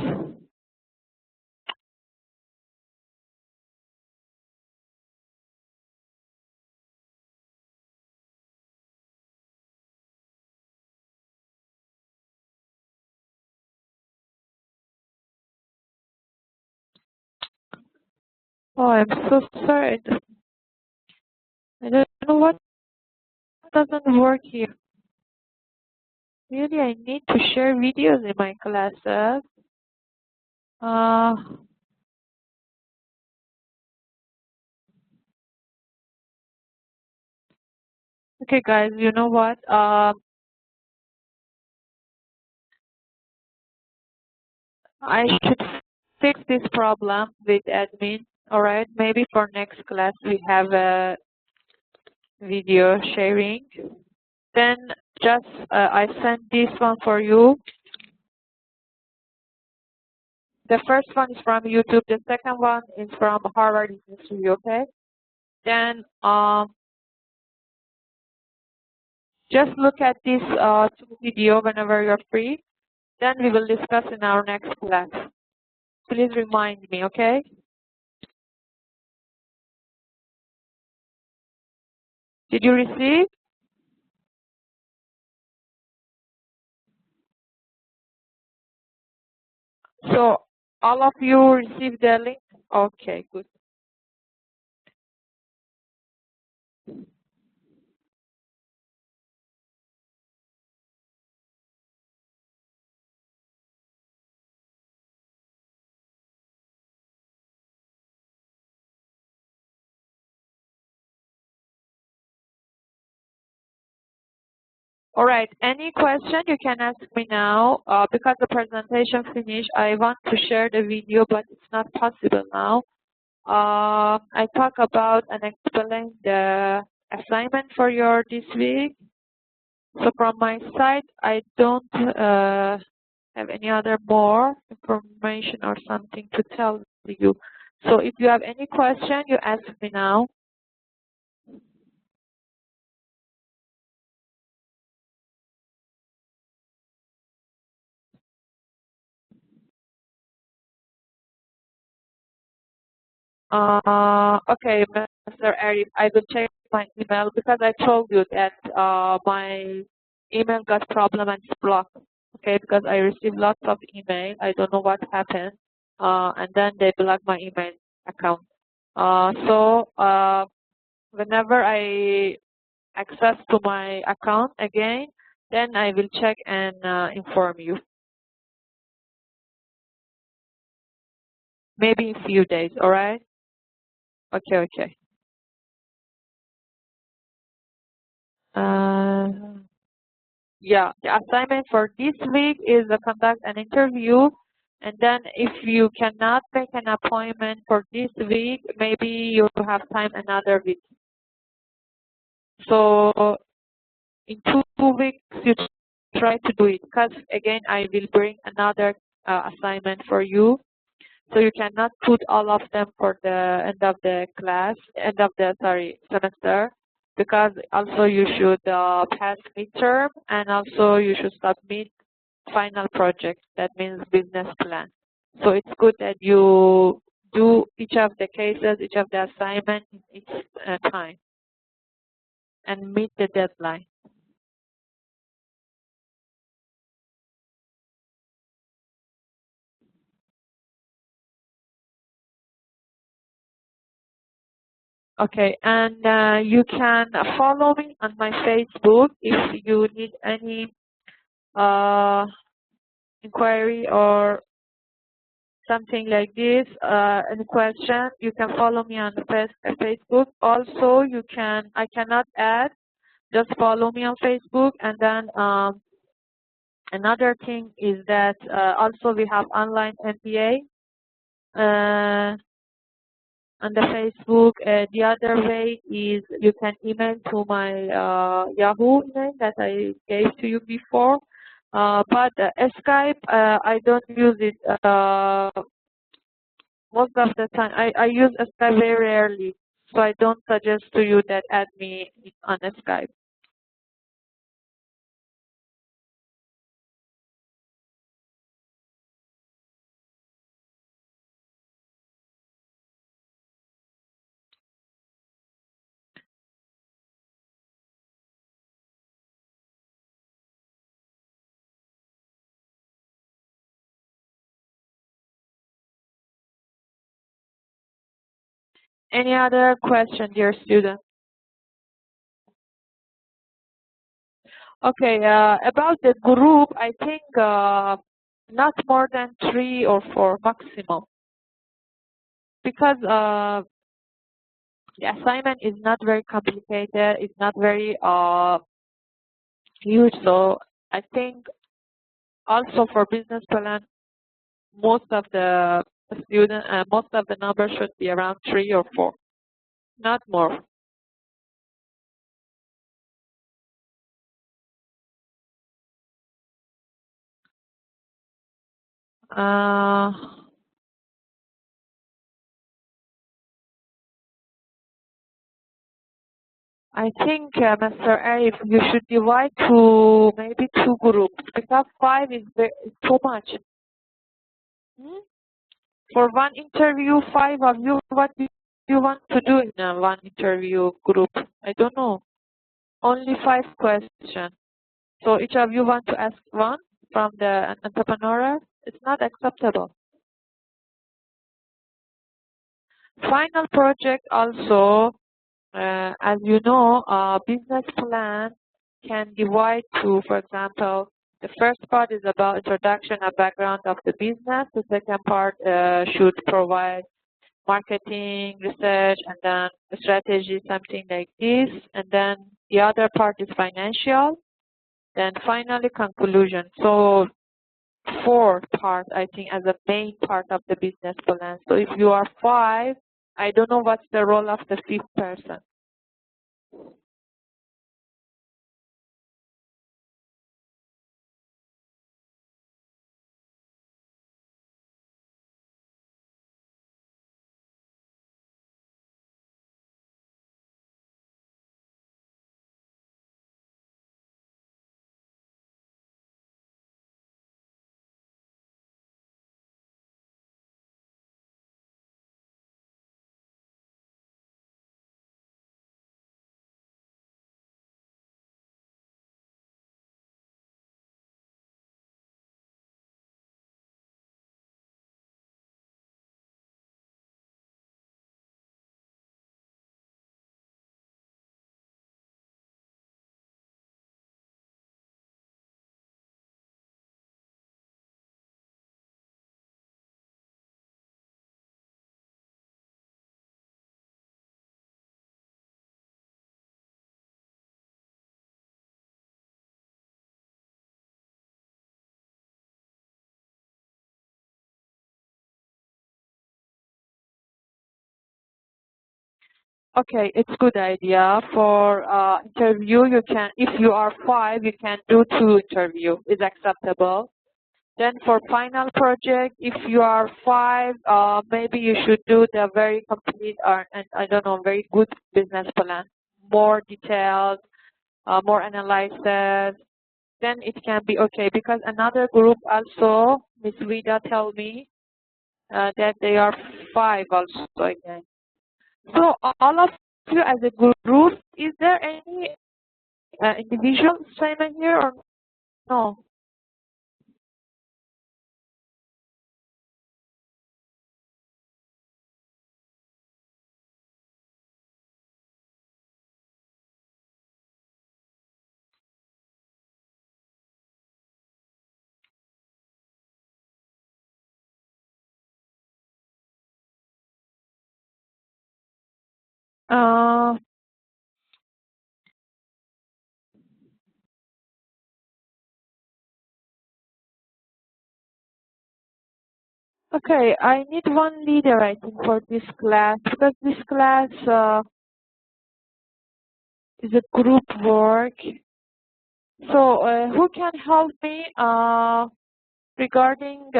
[SPEAKER 1] Oh, I'm so sorry. I don't know what doesn't work here. Really, I need to share videos in my classes. Uh, okay, guys, you know what? I should fix this problem with admin. All right, maybe for next class we have a video sharing. Then just I sent this one for you. The first one is from YouTube. The second one is from Harvard Business Review. Okay. Then just look at this two video whenever you're free. Then we will discuss in our next class. Please remind me. Okay. Did you receive? So all of you received the link? Okay, good. All right, any question you can ask me now. Because the presentation finished, I want to share the video, but it's not possible now. I talk about and explain the assignment for your this week. So from my side, I don't have any other more information or something to tell you. So if you have any question, you ask me now. Okay, Mr. Arif, I will check my email because I told you that my email got problem and it's blocked. Okay, because I received lots of email. I don't know what happened. And then they blocked my email account. Whenever I access to my account again, then I will check and inform you. Maybe in a few days, all right? Okay, okay. Yeah, the assignment for this week is to conduct an interview. And then if you cannot make an appointment for this week, maybe you have time another week. So in 2 weeks, you try to do it because again, I will bring another assignment for you. So you cannot put all of them for the end of the class, semester, because also you should pass midterm and also you should submit final project. That means business plan. So it's good that you do each of the cases, each of the assignment in each time and meet the deadline. Okay, and you can follow me on my Facebook if you need any inquiry or something like this, any question, you can follow me on Facebook. Also, I cannot add, just follow me on Facebook. And then another thing is that also we have online MBA on the Facebook. The other way is you can email to my Yahoo email that I gave to you before. But Skype, I don't use it most of the time. I use Skype very rarely, so I don't suggest to you that add me on Skype. Any other question, dear student? Okay, about the group, I think not more than 3 or 4 maximum, because the assignment is not very complicated, it's not very huge. So I think also for business plan, most of the most of the numbers should be around 3 or 4, not more. Uh, I think, Mr. Arif, you should divide to maybe 2 groups because 5 is too much. Hmm? For one interview, 5 of you, what do you want to do in a one interview group? I don't know. Only 5 questions. So each of you want to ask one from the entrepreneur? It's not acceptable. Final project also, as you know, business plan can divide to, for example, the first part is about introduction and background of the business. The second part should provide marketing, research, and then strategy, something like this. And then the other part is financial. Then finally, conclusion. So 4 parts, I think, as a main part of the business plan. So if you are 5, I don't know what's the role of the 5th person. Okay, it's good idea. For interview, you can, if you are 5, you can do 2 interview. Is acceptable. Then for final project, if you are 5, maybe you should do the very complete and I don't know, very good business plan, more details, more analysis. Then it can be okay because another group also, Miss Vida tell me that they are 5 also again. So all of you as a group, is there any individual assignment here or no? Uh, okay, I need one leader, I think, for this class because this class is a group work. So who can help me regarding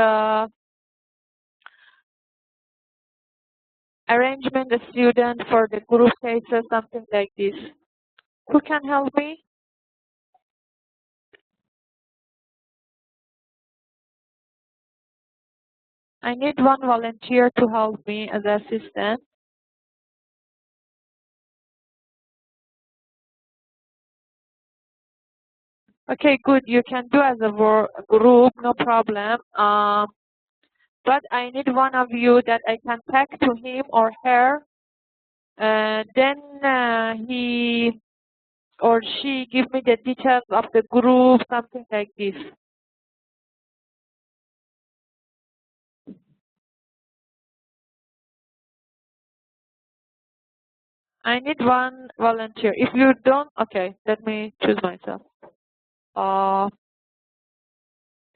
[SPEAKER 1] arrangement the student for the group cases, something like this? Who can help me? I need one volunteer to help me as assistant. Okay, good. You can do as a group, no problem. But I need one of you that I can tag to him or her. Then he or she give me the details of the group, something like this. I need one volunteer. If you don't, okay, let me choose myself. Uh,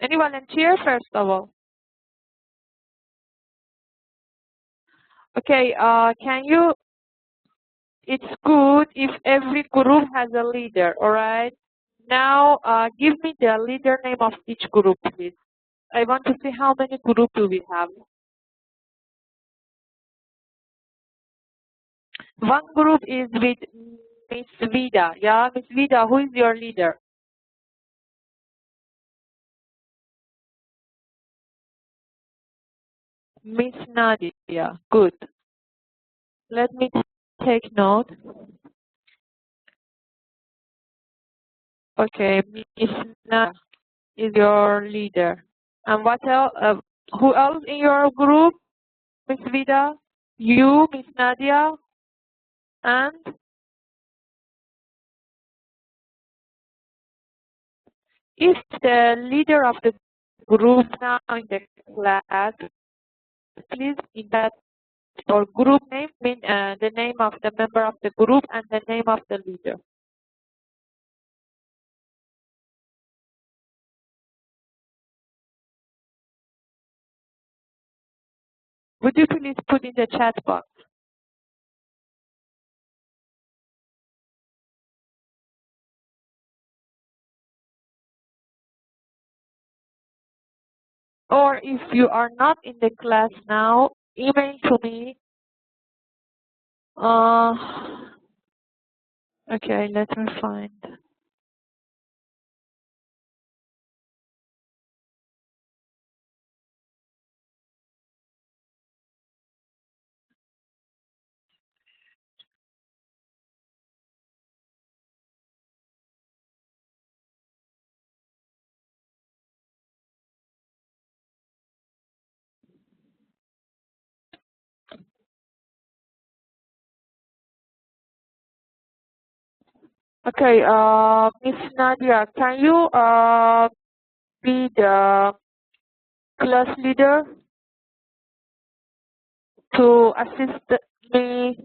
[SPEAKER 1] any volunteer first of all? Okay, it's good if every group has a leader, all right? Now, give me the leader name of each group, please. I want to see how many groups do we have. One group is with Miss Vida. Yeah, Miss Vida, who is your leader? Miss Nadia. Good. Let me take note. Okay, Miss Nadia is your leader. And what else? Who else in your group, Miss Vida? You, Miss Nadia, and if the leader of the group now in the class, please in that or group name mean the name of the member of the group and the name of the leader. Would you please put in the chat box? Or if you are not in the class now, email to me. Okay, let me find. Okay, Miss Nadia, can you be the class leader to assist me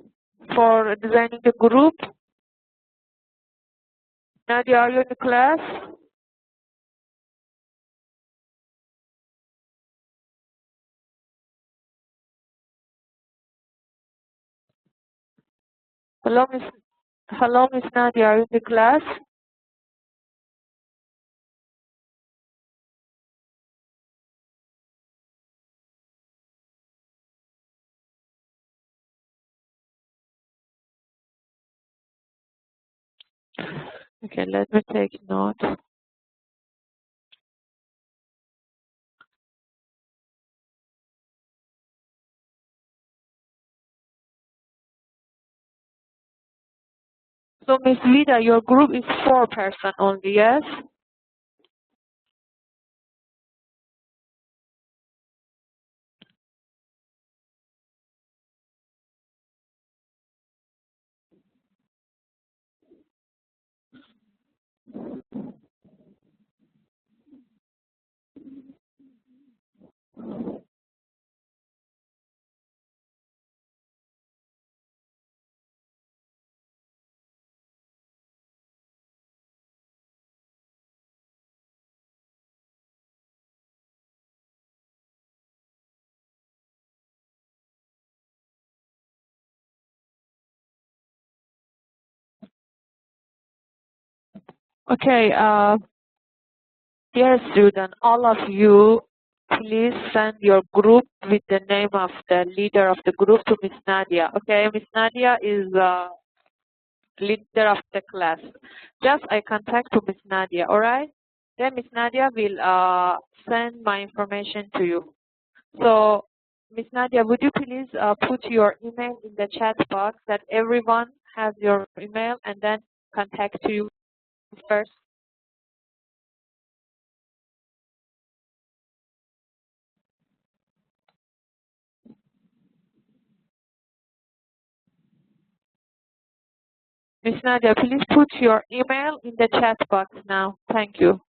[SPEAKER 1] for designing the group? Nadia, are you in the class? Hello, Miss Nadia, are you in the class? Okay, let me take note. So, Miss Vida, your group is 4 person only, yes? Okay, dear student, all of you, please send your group with the name of the leader of the group to Miss Nadia. Okay, Miss Nadia is leader of the class. Just I contact to Miss Nadia, all right? Then Miss Nadia will send my information to you. So, Miss Nadia, would you please put your email in the chat box that everyone has your email and then contact you first? Miss Nadia, please put your email in the chat box now. Thank you.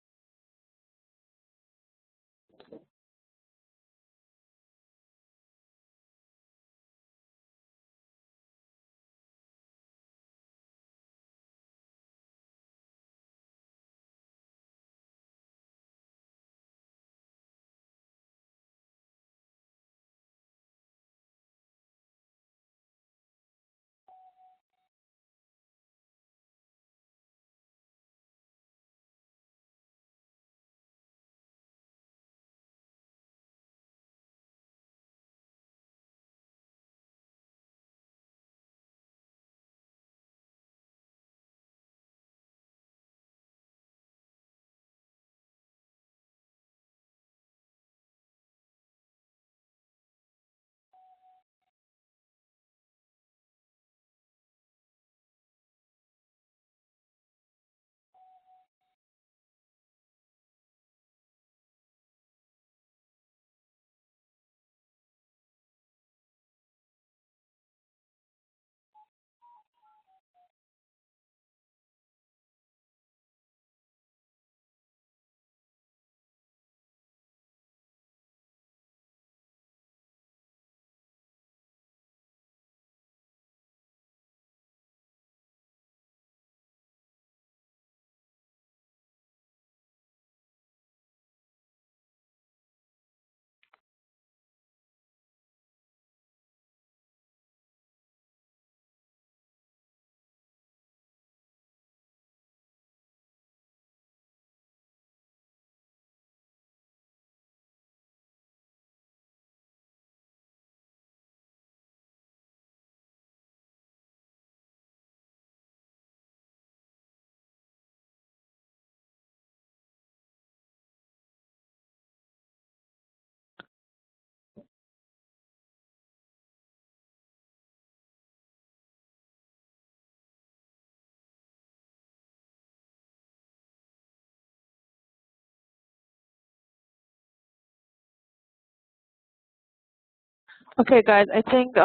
[SPEAKER 1] Okay, guys, I think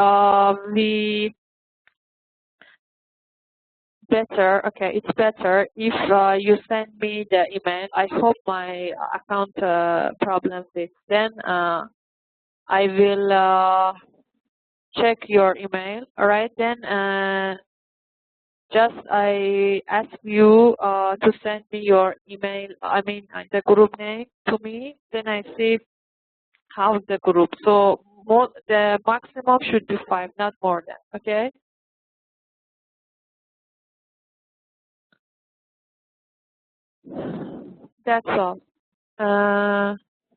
[SPEAKER 1] it's better if you send me the email. I hope my account problem fixed. Then I will check your email. All right, then just I ask you to send me your email, the group name to me. Then I see how's the group. So the maximum should be 5, not more than, okay? That's all.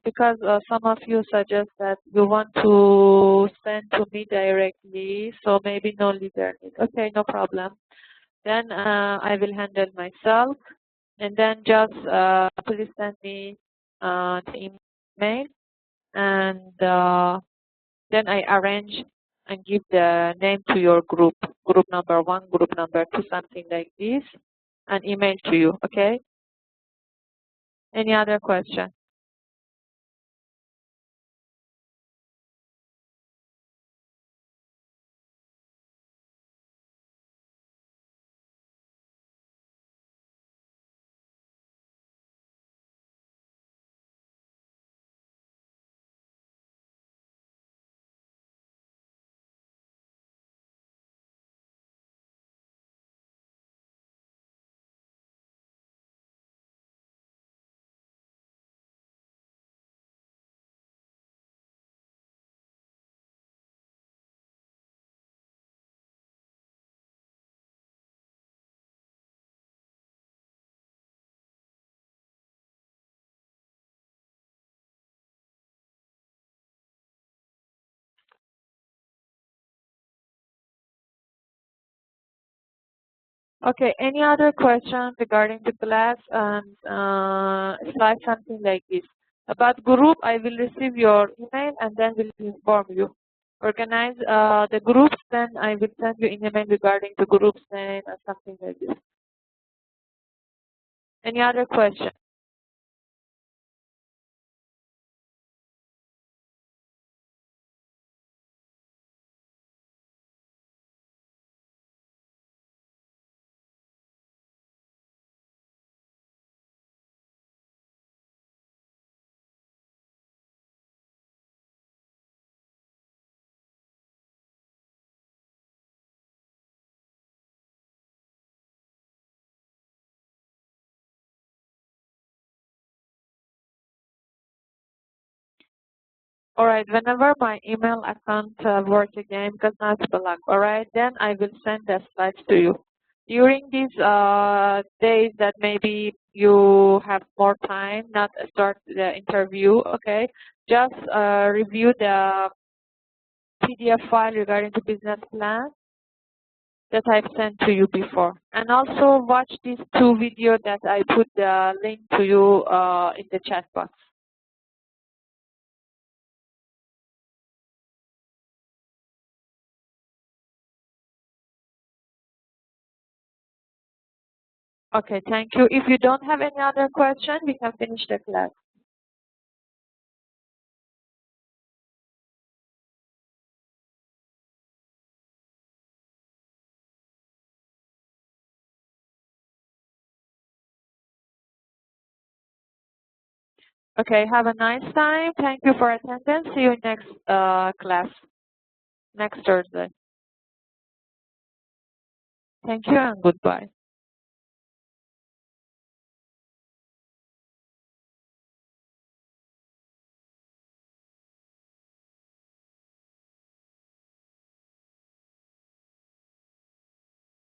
[SPEAKER 1] Because some of you suggest that you want to send to me directly, so maybe no leader need. Okay, no problem. Then I will handle myself, and then just please send me the email, and then I arrange and give the name to your group number 1, group number 2, something like this, and email to you. Okay? Any other question? Okay, any other questions regarding the class and slide something like this? About group, I will receive your email and then will inform you. Organize the groups, then I will send you an email regarding the group's name and something like this. Any other question? All right, whenever my email account works again, because now it's blocked, all right, then I will send the slides to you. During these days that maybe you have more time, not start the interview, okay, just review the PDF file regarding the business plan that I've sent to you before. And also watch these 2 videos that I put the link to you in the chat box. Okay, thank you. If you don't have any other question, we can finish the class. Okay, have a nice time. Thank you for attendance. See you next class, next Thursday. Thank you and goodbye.